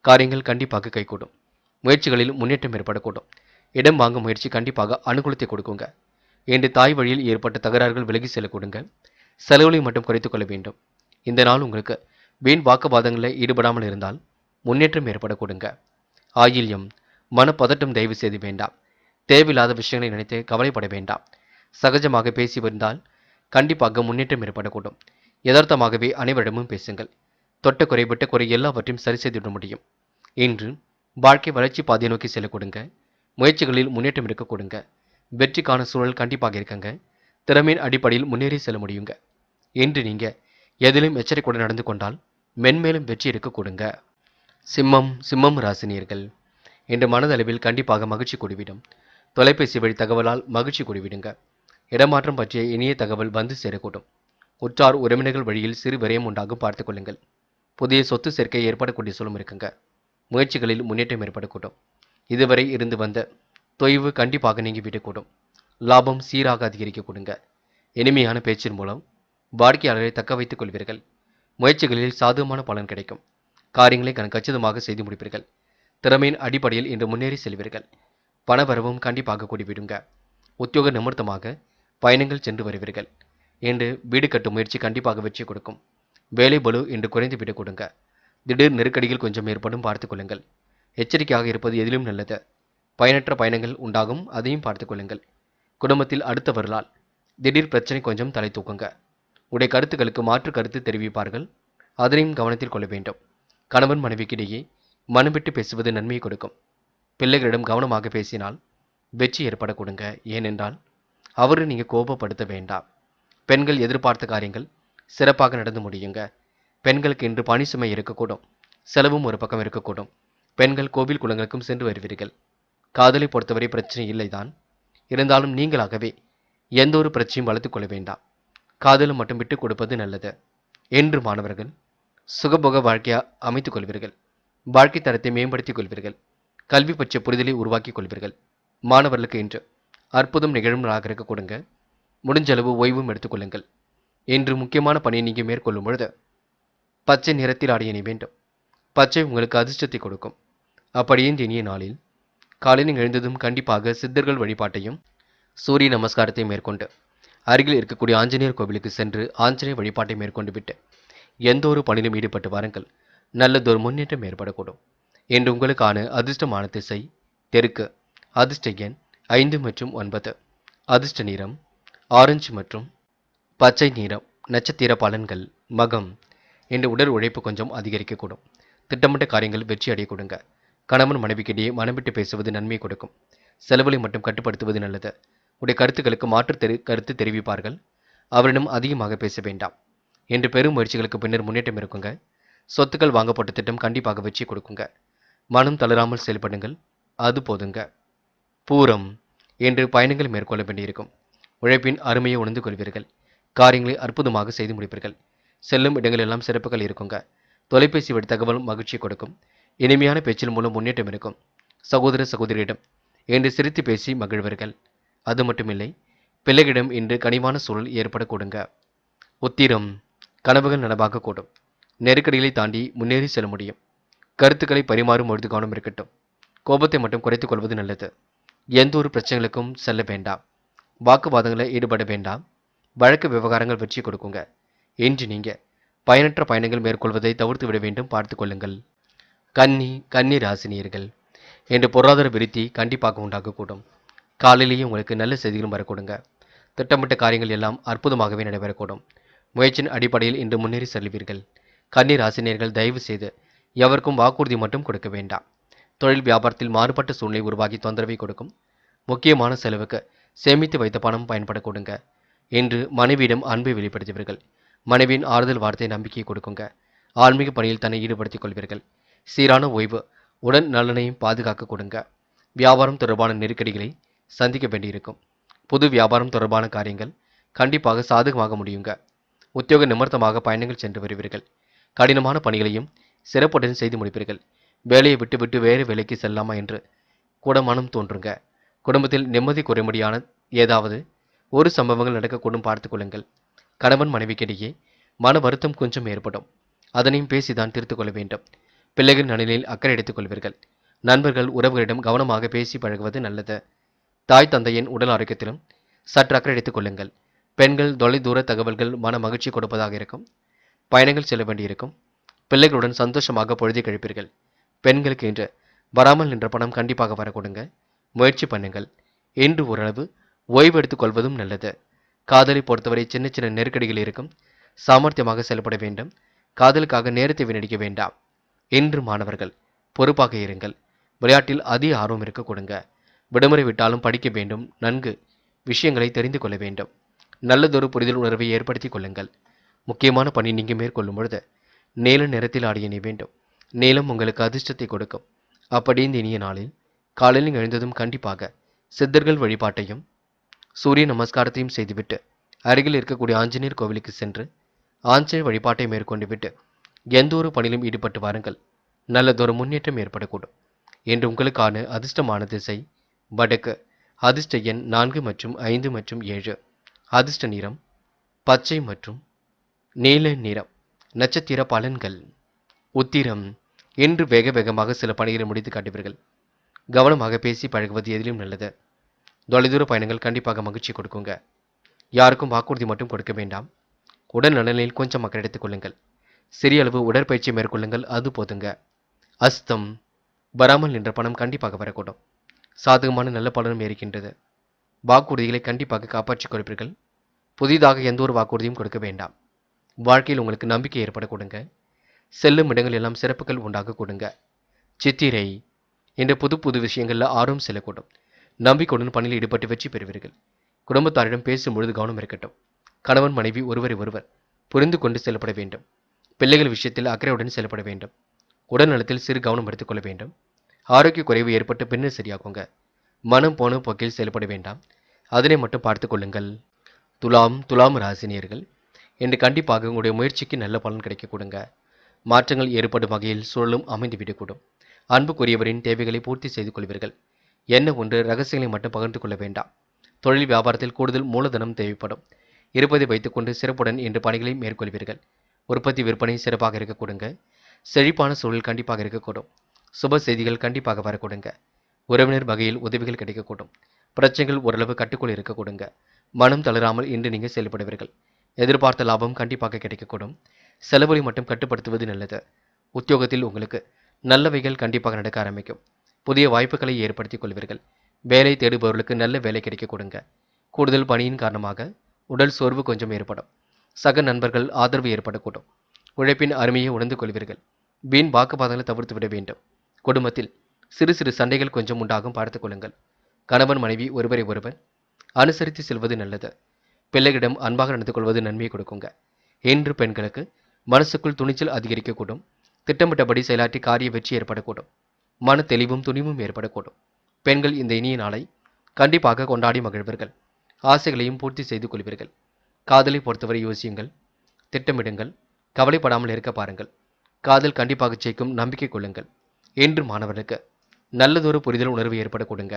காரியங்கள் கண்டிப்பாக கைகூடும். முயற்சிகளில் முன்னேற்றம் ஏற்படக்கூடும். இடம் வாங்கும் முயற்சி கண்டிப்பாக அனுகூலத்தை கொடுக்குங்க. இன்று தாய் வழியில் ஏற்பட்ட தகராறுகள் விலகி செல்ல கொடுங்க. செலவுகளை மட்டும் குறைத்துக் கொள்ள வேண்டும். இந்த நாள் உங்களுக்கு வீண் வாக்குவாதங்களில் ஈடுபடாமல் இருந்தால் முன்னேற்றம் ஏற்பட கொடுங்க. ஆயில்யம் மனப்பதட்டம் தயவு செய்து வேண்டாம். தேவையில்லாத விஷயங்களை நினைத்து கவலைப்பட வேண்டாம். சகஜமாக பேசி வந்தால் கண்டிப்பாக முன்னேற்றம் ஏற்படக்கூடும். யதார்த்தமாகவே அனைவரிடமும் பேசுங்கள். தொட்ட குறை விட்ட குறை எல்லாவற்றையும் சரி செய்துவிட முடியும். இன்று வாழ்க்கை வளர்ச்சி பாதையை நோக்கி செல்ல கொடுங்க. முயற்சிகளில் முன்னேற்றம் இருக்க கொடுங்க. வெற்றிக்கான சூழல் கண்டிப்பாக இருக்குங்க. திறமையின் அடிப்படையில் முன்னேறி செல்ல முடியுங்க. இன்று நீங்க எதிலும் எச்சரிக்கையுடன் நடந்து கொண்டால் மென்மேலும் வெற்றி இருக்க கொடுங்க. சிம்மம் ராசினியர்கள் இன்று மனதளவில் கண்டிப்பாக மகிழ்ச்சி கூடிவிடும். தொலைபேசி வழி தகவலால் மகிழ்ச்சி கூடிவிடுங்க. இடமாற்றம் பற்றிய இனிய தகவல் வந்து சேரக்கூடும். உற்றார் உறவினர்கள் வழியில் சிறு விரயம் உண்டாகும், பார்த்துக் கொள்ளுங்கள். புதிய சொத்து சேர்க்கை ஏற்படக்கூடிய சூழலும் இருக்குங்க. முயற்சிகளில் முன்னேற்றம் ஏற்படக்கூடும். இதுவரை இருந்து வந்த தொய்வு கண்டிப்பாக நீங்கி விடக்கூடும். லாபம் சீராக அதிகரிக்க கொடுங்க. இனிமையான பேச்சின் மூலம் வாடிக்கையாளரை தக்க வைத்துக் கொள்வீர்கள். முயற்சிகளில் சாதகமான பலன் கிடைக்கும். காரியங்களை கச்சிதமாக செய்து முடிப்பீர்கள். திறமையின் அடிப்படையில் இன்று முன்னேறி செல்வீர்கள். பணவரவும் கண்டிப்பாக கூடிவிடுங்க. உத்தியோக நிமித்தமாக பயணங்கள் சென்று வருவீர்கள். இன்று வீடு கட்டும் முயற்சி கண்டிப்பாக வெற்றி கொடுக்கும். வேலை பளு இன்று குறைந்து விட கொடுங்க. திடீர் நெருக்கடிகள் கொஞ்சம் ஏற்படும், பார்த்துக் கொள்ளுங்கள். எச்சரிக்கையாக இருப்பது எதிலும் நல்லது. பயனற்ற பயணங்கள் உண்டாகும், அதையும் பார்த்துக் கொள்ளுங்கள். குடும்பத்தில் அடுத்தவர்களால் திடீர் பிரச்சனை கொஞ்சம் தலை தூக்குங்க. உடைய கருத்துக்களுக்கு மாற்று கருத்து தெரிவிப்பார்கள், அதனையும் கவனத்தில் கொள்ள வேண்டும். கணவன் மனைவிக்கிடையே மனம் விட்டு பேசுவது நன்மையை கொடுக்கும். பிள்ளைகளிடம் கவனமாக பேசினால் வெற்றி ஏற்பட கொடுங்க. ஏனென்றால் அவரை நீங்கள் கோபப்படுத்த வேண்டாம். பெண்கள் எதிர்பார்த்த காரியங்கள் சிறப்பாக நடந்து முடியுங்க. பெண்களுக்கு இன்று பணி சுமை இருக்கக்கூடும். செலவும் ஒரு பக்கம் இருக்கக்கூடும். பெண்கள் கோவில் குளங்களுக்கும் சென்று வருவீர்கள். காதலை பொறுத்தவரை பிரச்சனை இல்லைதான். இருந்தாலும் நீங்களாகவே எந்த ஒரு பிரச்சனையும் வளர்த்துக் கொள்ள வேண்டாம். காதலும் மட்டும் விட்டுக் கொடுப்பது நல்லது. என்று மாணவர்கள் சுகபோக வாழ்க்கையை அமைத்துக் கொள்வீர்கள். வாழ்க்கை தரத்தை மேம்படுத்திக் கொள்வீர்கள். கல்வி பற்றிய புரிதலை உருவாக்கிக் கொள்வீர்கள். மாணவர்களுக்கு இன்று அற்புதம் நிகழும் நாளாக இருக்க கொடுங்க. முடிஞ்ச அளவு ஓய்வும் எடுத்துக்கொள்ளுங்கள். இன்று முக்கியமான பணியை நீங்கள் மேற்கொள்ளும் பொழுது பச்சை நிறத்தில் ஆடை அணி வேண்டும். பச்சை உங்களுக்கு அதிர்ஷ்டத்தை கொடுக்கும். அப்படியே இந்த இனிய நாளில் காலையில் எழுந்ததும் கண்டிப்பாக சித்தர்கள் வழிபாட்டையும் சூரிய நமஸ்காரத்தை மேற்கொண்டு அருகில் இருக்கக்கூடிய ஆஞ்சநேயர் கோவிலுக்கு சென்று ஆஞ்சநேயர் வழிபாட்டை மேற்கொண்டு விட்டு எந்த ஒரு பணியிலும் ஈடுபட்டு வாருங்கள். நல்லதொரு முன்னேற்றம் ஏற்படக்கூடும். என்று உங்களுக்கான அதிர்ஷ்டமான திசை தெற்கு. அதிர்ஷ்ட எண் 5 மற்றும் 9. அதிர்ஷ்ட நிறம் ஆரஞ்சு மற்றும் பச்சை நிறம். நட்சத்திர பலன்கள் மகம். என்று உடல் உழைப்பு கொஞ்சம் அதிகரிக்கக்கூடும். திட்டமிட்ட காரியங்கள் வெற்றி அடைய கொடுங்க. கணவன் மனைவிக்கிடையே மனம் விட்டு பேசுவது நன்மை கொடுக்கும். செலவுகளை மட்டும் கட்டுப்படுத்துவது நல்லது. உடைய கருத்துக்களுக்கு கருத்து தெரிவிப்பார்கள். அவரிடம் அதிகமாக பேச வேண்டாம். என்று பெரும் முயற்சிகளுக்கு பின்னர் முன்னேற்றம் இருக்குங்க. சொத்துக்கள் வாங்கப்பட்ட திட்டம் கண்டிப்பாக வெற்றி கொடுக்குங்க. மனம் தளராமல் செயல்படுங்கள், அது போதுங்க. பூரம் என்று பயணங்கள் மேற்கொள்ள வேண்டியிருக்கும். உழைப்பின் அருமையை உணர்ந்து கொள்வீர்கள். காரியங்களை அற்புதமாக செய்து முடிப்பீர்கள். செல்லும் இடங்கள் எல்லாம் சிறப்புகள் இருக்குங்க. தொலைபேசி வழி தகவல் மகிழ்ச்சி கொடுக்கும். இனிமையான பேச்சின் மூலம் முன்னேற்றம் இருக்கும். சகோதர சகோதரியிடம் என்று சிரித்து பேசி மகிழ்வர்கள். அது மட்டுமில்லை, பிள்ளைகளிடம் இன்று கனிவான சூழல் ஏற்பட கொடுங்க. உத்திரம் கனவுகள் நனவாக கூடும். நெருக்கடிகளை தாண்டி முன்னேறி செல்ல முடியும். கருத்துக்களை பரிமாறும் பொழுது கவனம் இருக்கட்டும். கோபத்தை மட்டும் குறைத்துக் கொள்வது நல்லது. எந்த ஒரு பிரச்சனைகளுக்கும் செல்ல வேண்டாம். வாக்குவாதங்களில் ஈடுபட வேண்டாம். வழக்கு விவகாரங்கள் வெற்றி கொடுக்குங்க. இன்று நீங்க பயனற்ற பயணங்கள் மேற்கொள்வதை தவிர்த்து விட வேண்டும். பார்த்து கொள்ளுங்கள். கன்னி ராசினியர்கள் என்று பொருளாதார விருத்தி கண்டிப்பாக உண்டாகக்கூடும். காலையிலேயே உங்களுக்கு நல்ல செய்திகளும் வரக்கூடுங்க. திட்டமிட்ட காரியங்கள் எல்லாம் அற்புதமாகவே நடைபெறக்கூடும். முயற்சியின் அடிப்படையில் இன்று முன்னேறி செல்வீர்கள். கன்னி ராசினியர்கள் தயவு செய்து எவருக்கும் வாக்குறுதி மட்டும் கொடுக்க வேண்டாம். தொழில் வியாபாரத்தில் மாறுபட்ட சூழ்நிலை உருவாகி தொந்தரவை கொடுக்கும். முக்கியமான செலவுக்கு சேமித்து வைத்த பணம் பயன்பட கொடுங்க. இன்று மனைவியிடம் அன்பை வெளிப்படுத்துவீர்கள். மனைவியின் ஆறுதல் வார்த்தை நம்பிக்கையை கொடுக்குங்க. ஆன்மீக பணியில் தன்னை ஈடுபடுத்திக் கொள்வீர்கள். சீரான ஓய்வு உடல் நலனையும் பாதுகாக்க கொடுங்க. வியாபாரம் தொடர்பான நெருக்கடிகளை சந்திக்க வேண்டியிருக்கும். புது வியாபாரம் தொடர்பான காரியங்கள் கண்டிப்பாக சாதகமாக முடியுங்க. உத்தியோக நிமித்தமாக பயணங்கள் சென்று வருவீர்கள். கடினமான பணிகளையும் சிறப்புடன் செய்து முடிப்பீர்கள். வேலையை விட்டு வேறு வேலைக்கு செல்லாமா என்று கூட மனம் தோன்றுங்க. குடும்பத்தில் நிம்மதி குறைமுடியான ஏதாவது ஒரு சம்பவங்கள் நடக்கக்கூடும். பார்த்து கொள்ளுங்கள். கணவன் மனைவிக்கிடையே மன வருத்தம் கொஞ்சம் ஏற்படும். அதனையும் பேசிதான் தீர்த்து கொள்ள வேண்டும். பிள்ளைகள் நலனில் அக்கறை எடுத்துக் கொள்வீர்கள். நண்பர்கள் உறவுகளிடம் கவனமாக பேசி பழகுவது நல்லது. தாய் தந்தையின் உடல் ஆரோக்கியத்திலும் சற்று அக்கறை எடுத்துக் கொள்ளுங்கள். பெண்கள் தொலைதூர தகவல்கள் மன மகிழ்ச்சி கொடுப்பதாக இருக்கும். பயணங்கள் செல்ல வேண்டியிருக்கும். பிள்ளைகளுடன் சந்தோஷமாக பொழுதை கழிப்பீர்கள். பெண்களுக்கு இன்று வராமல் நின்ற பணம் கண்டிப்பாக வர கொடுங்க. முயற்சி பண்ணுங்கள். இன்று ஓரளவு ஓய்வு எடுத்துக் கொள்வதும் நல்லது. காதலை பொறுத்தவரை சின்ன சின்ன நெருக்கடிகள் இருக்கும். சாமர்த்தியமாக செயல்பட வேண்டும். காதலுக்காக நேரத்தை வீணடிக்க வேண்டாம். இன்று மாணவர்கள் பொறுப்பாக இருங்கள். விளையாட்டில் அதிக ஆர்வம் இருக்க கொடுங்க. விடுமுறை விட்டாலும் படிக்க வேண்டும். நன்கு விஷயங்களை தெரிந்து கொள்ள வேண்டும். நல்லதொரு புரிதல் உணர்வை ஏற்படுத்திக் கொள்ளுங்கள். முக்கியமான பணி நீங்க மேற்கொள்ளும் பொழுது நீல நிறத்தில் ஆடிய நீ வேண்டும். நீலம் உங்களுக்கு அதிர்ஷ்டத்தை கொடுக்கும். அப்படி இந்த இனிய நாளில் காலையில் எழுந்ததும் கண்டிப்பாக சித்தர்கள் வழிபாட்டையும் சூரிய நமஸ்காரத்தையும் செய்துவிட்டு அருகில் இருக்கக்கூடிய ஆஞ்சநேயர் கோவிலுக்கு சென்று ஆஞ்சநேயர் வழிபாட்டை மேற்கொண்டு விட்டு எந்த ஒரு பணியிலும் ஈடுபட்டு வாருங்கள். நல்லதொரு முன்னேற்றம் ஏற்படக்கூடும். என்று உங்களுக்கான அதிர்ஷ்டமான திசை வடக்கு. அதிர்ஷ்ட எண் 4 மற்றும் 5 மற்றும் 7. அதிர்ஷ்ட நிறம் பச்சை மற்றும் நீல நிறம். நட்சத்திர பலன்கள் உத்திரம் என்று வேக வேகமாக சில பணிகளை முடித்து காட்டுவீர்கள். கவனமாக பேசி பழகுவது எதிலும் நல்லது. தொலைதூர பயணங்கள் கண்டிப்பாக மகிழ்ச்சி கொடுக்குங்க. யாருக்கும் வாக்குறுதி மட்டும் கொடுக்க வேண்டாம். உடல் நலனில் கொஞ்சம் அக்கறை எடுத்துக் கொள்ளுங்கள். சிறிய அளவு உடற்பயிற்சி மேற்கொள்ளுங்கள், அது போதுங்க. அஸ்தம் வராமல் நின்ற பணம் கண்டிப்பாக வரக்கூடும். சாதகமான நல்ல பலனும் இருக்கின்றது. வாக்குறுதிகளை கண்டிப்பாக காப்பாற்றிக் கொடுப்பீர்கள். புதிதாக எந்த ஒரு வாக்குறுதியும் கொடுக்க வேண்டாம். வாழ்க்கையில் உங்களுக்கு நம்பிக்கை ஏற்பட கொடுங்க. செல்லும் இடங்கள் எல்லாம் சிறப்புகள் உண்டாக கொடுங்க. சித்திரை என்ற புது புது விஷயங்களில் ஆர்வம் செல்லக்கூடும். நம்பிக்கையுடன் பணியில் ஈடுபட்டு வெற்றி பெறுவீர்கள். குடும்பத்தாரிடம் பேசும் பொழுது கவனம் இருக்கட்டும். கணவன் மனைவி ஒருவரை ஒருவர் புரிந்து கொண்டு செயல்பட வேண்டும். பிள்ளைகள் விஷயத்தில் அக்கறையுடன் செயல்பட வேண்டும். உடல் நலத்தில் சிறு கவனம் எடுத்துக்கொள்ள வேண்டும். ஆரோக்கிய குறைவு ஏற்பட்டு பின்னர் சரியாகுங்க. மனம் போன போக்கில் செயல்பட வேண்டாம். அதனை மட்டும் பார்த்து கொள்ளுங்கள். துலாம் ராசினியர்கள் என்று கண்டிப்பாக உங்களுடைய முயற்சிக்கு நல்ல பலன் கிடைக்க கொடுங்க. மாற்றங்கள் ஏற்படும் வகையில் சூழலும் அமைந்துவிடக்கூடும். அன்புக்குரியவரின் தேவைகளை பூர்த்தி செய்து கொள்வீர்கள். என்ன ஒன்று ரகசியங்களை மட்டும் பகிர்ந்து கொள்ள வேண்டாம். தொழில் வியாபாரத்தில் கூடுதல் மூலதனம் தேவைப்படும். இருப்பதை வைத்துக்கொண்டு சிறப்புடன் இன்று பணிகளை மேற்கொள்வீர்கள். உற்பத்தி விற்பனை சிறப்பாக இருக்க கொடுங்க. செழிப்பான சூழல் கண்டிப்பாக இருக்கக்கூடும். சுப செய்திகள் கண்டிப்பாக வரக்கூடுங்க. உறவினர் வகையில் உதவிகள் கிடைக்கக்கூடும். பிரச்சனைகள் ஓரளவு கட்டுக்குள் இருக்க கொடுங்க. மனம் தளராமல் இன்று நீங்கள் செயல்படுவீர்கள். எதிர்பார்த்த லாபம் கண்டிப்பாக கிடைக்கக்கூடும். செலவுகளை மட்டும் கட்டுப்படுத்துவது நல்லது. உத்தியோகத்தில் உங்களுக்கு நல்லவைகள் கண்டிப்பாக நடக்க ஆரம்பிக்கும். புதிய வாய்ப்புகளை ஏற்படுத்திக் கொள்வீர்கள். வேலை தேடுபவர்களுக்கு நல்ல வேலை கிடைக்க கொடுங்க. கூடுதல் பணியின் காரணமாக உடல் சோர்வு கொஞ்சம் ஏற்படும். சக நண்பர்கள் ஆதரவு ஏற்படக்கூடும். உழைப்பின் அருமையை உணர்ந்து கொள்வீர்கள். வீண் வாக்குவாதங்களை தவிர்த்து விட வேண்டும். குடும்பத்தில் சிறு சிறு சண்டைகள் கொஞ்சம் உண்டாகும் பார்த்துக் கொள்ளுங்கள். கணவன் மனைவி ஒருவரை ஒருவர் அனுசரித்து செல்வது நல்லது. பிள்ளைகளிடம் அன்பாக நடந்து கொள்வது நன்மையை கொடுக்குங்க. இன்று பெண்களுக்கு மனசுக்குள் துணிச்சல் அதிகரிக்கக்கூடும். திட்டமிட்டபடி செயலாற்றி காரிய வெற்றி ஏற்படக்கூடும். மன தெளிவும் துணிவும் ஏற்படக்கூடும். பெண்கள் இந்த இனிய நாளை கண்டிப்பாக கொண்டாடி மகிழ்வீர்கள். ஆசைகளையும் பூர்த்தி செய்து கொள்வீர்கள். காதலை பொறுத்தவரை யோசியுங்கள், திட்டமிடுங்கள், கவலைப்படாமல் இருக்க பாருங்கள். காதல் கண்டிப்பாக ஜெயிக்கும், நம்பிக்கை கொள்ளுங்கள். இன்று மாணவர்களுக்கு நல்லதொரு புரிதல் உணர்வு ஏற்பட கொடுங்க.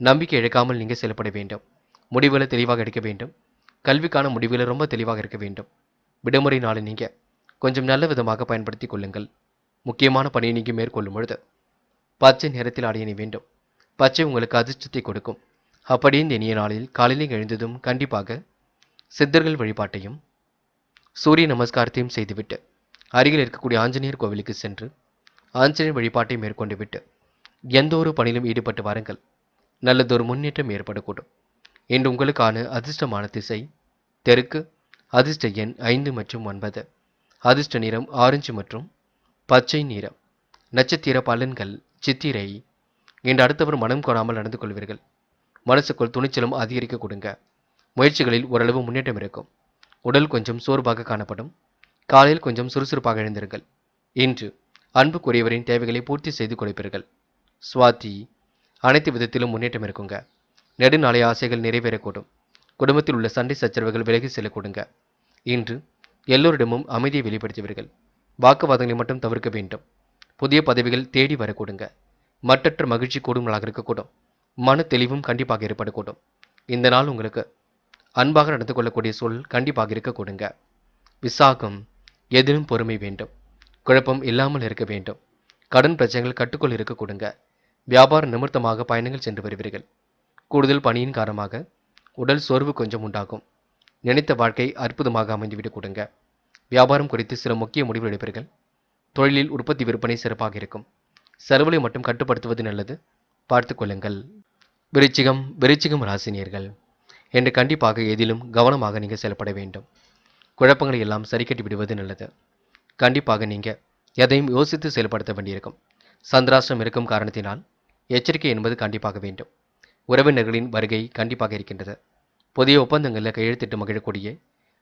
நம்பிக்கை இழக்காமல் நீங்கள் செயல்பட வேண்டும். முடிவுகளை தெளிவாக எடுக்க வேண்டும். கல்விக்கான முடிவுகளை ரொம்ப தெளிவாக இருக்க வேண்டும். விடுமுறை நாளை நீங்கள் கொஞ்சம் நல்ல விதமாக பயன்படுத்தி கொள்ளுங்கள். முக்கியமான பணியை நீங்கள் மேற்கொள்ளும் பொழுது பச்சை நிறத்தில் அடைய வேண்டும். பச்சை உங்களுக்கு அதிர்ஷ்டத்தை கொடுக்கும். அப்படியே இந்த இனிய நாளில் காலையில் எழுந்ததும் கண்டிப்பாக சித்தர்கள் வழிபாட்டையும் சூரிய நமஸ்காரத்தையும் செய்துவிட்டு அருகில் இருக்கக்கூடிய ஆஞ்சநேயர் கோவிலுக்கு சென்று ஆஞ்சநேயர் வழிபாட்டை மேற்கொண்டு விட்டு எந்த ஒரு பணியிலும் ஈடுபட்டு வாருங்கள். நல்லதொரு முன்னேற்றம் ஏற்படக்கூடும். இன்று உங்களுக்கான அதிர்ஷ்டமான திசை தெற்கு. அதிர்ஷ்ட எண் 5 மற்றும் 9. அதிர்ஷ்ட நிறம் ஆரஞ்சு மற்றும் பச்சை நிறம். நட்சத்திர பலன்கள் சித்திரை. இன்று அடுத்தவர் மனம் கோணாமல் நடந்து கொள்வீர்கள். மனசுக்குள் துணிச்சலும் அதிகரிக்க கொடுங்க. முயற்சிகளில் ஓரளவு முன்னேற்றம் இருக்கும். உடல் கொஞ்சம் சோர்வாக காணப்படும். காலையில் கொஞ்சம் சுறுசுறுப்பாக எழுந்திருங்கள். இன்று அன்புக்குரியவரின் தேவைகளை பூர்த்தி செய்து கொடுப்பீர்கள். சுவாதி. அனைத்து விதத்திலும் முன்னேற்றம் இருக்குங்க. நெடுநாளைய ஆசைகள் நிறைவேறக்கூடும். குடும்பத்தில் உள்ள சண்டை சச்சரவுகள் விலகி செல்ல கொடுங்க. இன்று எல்லோரிடமும் அமைதியை வெளிப்படுத்துவீர்கள். வாக்குவாதங்களை மட்டும் தவிர்க்க வேண்டும். புதிய பதவிகள் தேடி வரக்கூடுங்க. மற்றற்ற மகிழ்ச்சி கூடும் நாளாக இருக்கக்கூடும். மன தெளிவும் கண்டிப்பாக ஏற்படக்கூடும். இந்த நாள் உங்களுக்கு அன்பாக நடந்து கொள்ளக்கூடிய சூழல் கண்டிப்பாக இருக்க கொடுங்க. விசாகம். எதிலும் பொறுமை வேண்டும். குழப்பம் இல்லாமல் இருக்க வேண்டும். கடன் பிரச்சனைகள் கட்டுக்குள் இருக்க கொடுங்க. வியாபார நிமித்தமாக பயணங்கள் சென்று வருவீர்கள். கூடுதல் பணியின் காரணமாக உடல் சோர்வு கொஞ்சம் உண்டாகும். நினைத்த வாழ்க்கை அற்புதமாக அமைந்துவிடக் கொடுங்க. வியாபாரம் குறித்து சில முக்கிய முடிவுகள் எடுப்பீர்கள். தொழிலில் உற்பத்தி விற்பனை சிறப்பாக இருக்கும். செலவுகளை மட்டும் கட்டுப்படுத்துவது நல்லது. பார்த்து கொள்ளுங்கள். விருச்சிகம் ராசினியர்கள். என்று கண்டிப்பாக எதிலும் கவனமாக நீங்கள் செயல்பட வேண்டும். குழப்பங்களை எல்லாம் சரி கட்டி விடுவது நல்லது. கண்டிப்பாக நீங்கள் எதையும் யோசித்து செயல்படுத்த வேண்டியிருக்கும். சந்திராஷ்டிரம் இருக்கும் காரணத்தினால் எச்சரிக்கை என்பது கண்டிப்பாக வேண்டும். உறவினர்களின் வருகை கண்டிப்பாக இருக்கின்றது. புதிய ஒப்பந்தங்களில் கையெழுத்திட்டு மகிழக்கூடிய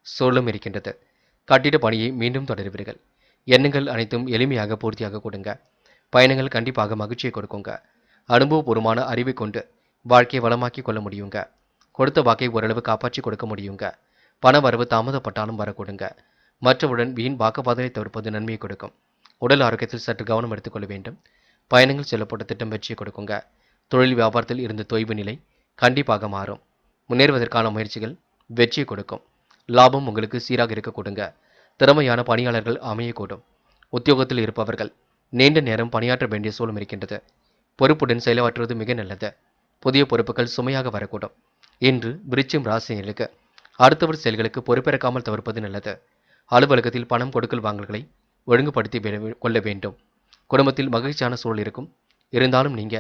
சூழலும் இருக்கின்றது. கட்டிட பணியை மீண்டும் தொடருவீர்கள். எண்ணங்கள் அனைத்தும் எளிமையாக பூர்த்தியாக கொடுங்க. பயணங்கள் கண்டிப்பாக மகிழ்ச்சியை கொடுக்குங்க. அனுபவபூர்வமான அறிவை கொண்டு வாழ்க்கையை வளமாக்கி கொள்ள முடியுங்க. கொடுத்த வாக்கை ஓரளவு காப்பாற்றி கொடுக்க முடியுங்க. பண வரவு தாமதப்பட்டாலும் வரக்கூடுங்க. மற்றவுடன் வீண் வாக்குவாதத்தை தவிர்ப்பது நன்மையை கொடுக்கும். உடல் ஆரோக்கியத்தில் சற்று கவனம் எடுத்துக்கொள்ள வேண்டும். பயணங்கள் செல்லப்பட்ட திட்டம் வெற்றியை கொடுக்குங்க. தொழில் வியாபாரத்தில் இருந்த தொய்வு நிலை கண்டிப்பாக மாறும். முன்னேறுவதற்கான முயற்சிகள் வெற்றியை கொடுக்கும். லாபம் உங்களுக்கு சீராக இருக்க கொடுங்க. திறமையான பணியாளர்கள் அமையக்கூடும். உத்தியோகத்தில் இருப்பவர்கள் நீண்ட நேரம் பணியாற்ற வேண்டிய சூழலும் இருக்கின்றது. பொறுப்புடன் செயலாற்றுவது மிக நல்லது. புதிய பொறுப்புகள் சுமையாக வரக்கூடும். இன்று விருச்சிகம் ராசினியர்களுக்கு அடுத்தவர் செயல்களுக்கு பொறுப்பேற்காமல் தவிர்ப்பது நல்லது. அலுவலகத்தில் பணம் கொடுக்கல் வாங்கல்களை ஒழுங்குபடுத்தி கொள்ள வேண்டும். குடும்பத்தில் மகிழ்ச்சியான சூழல் இருக்கும். இருந்தாலும் நீங்க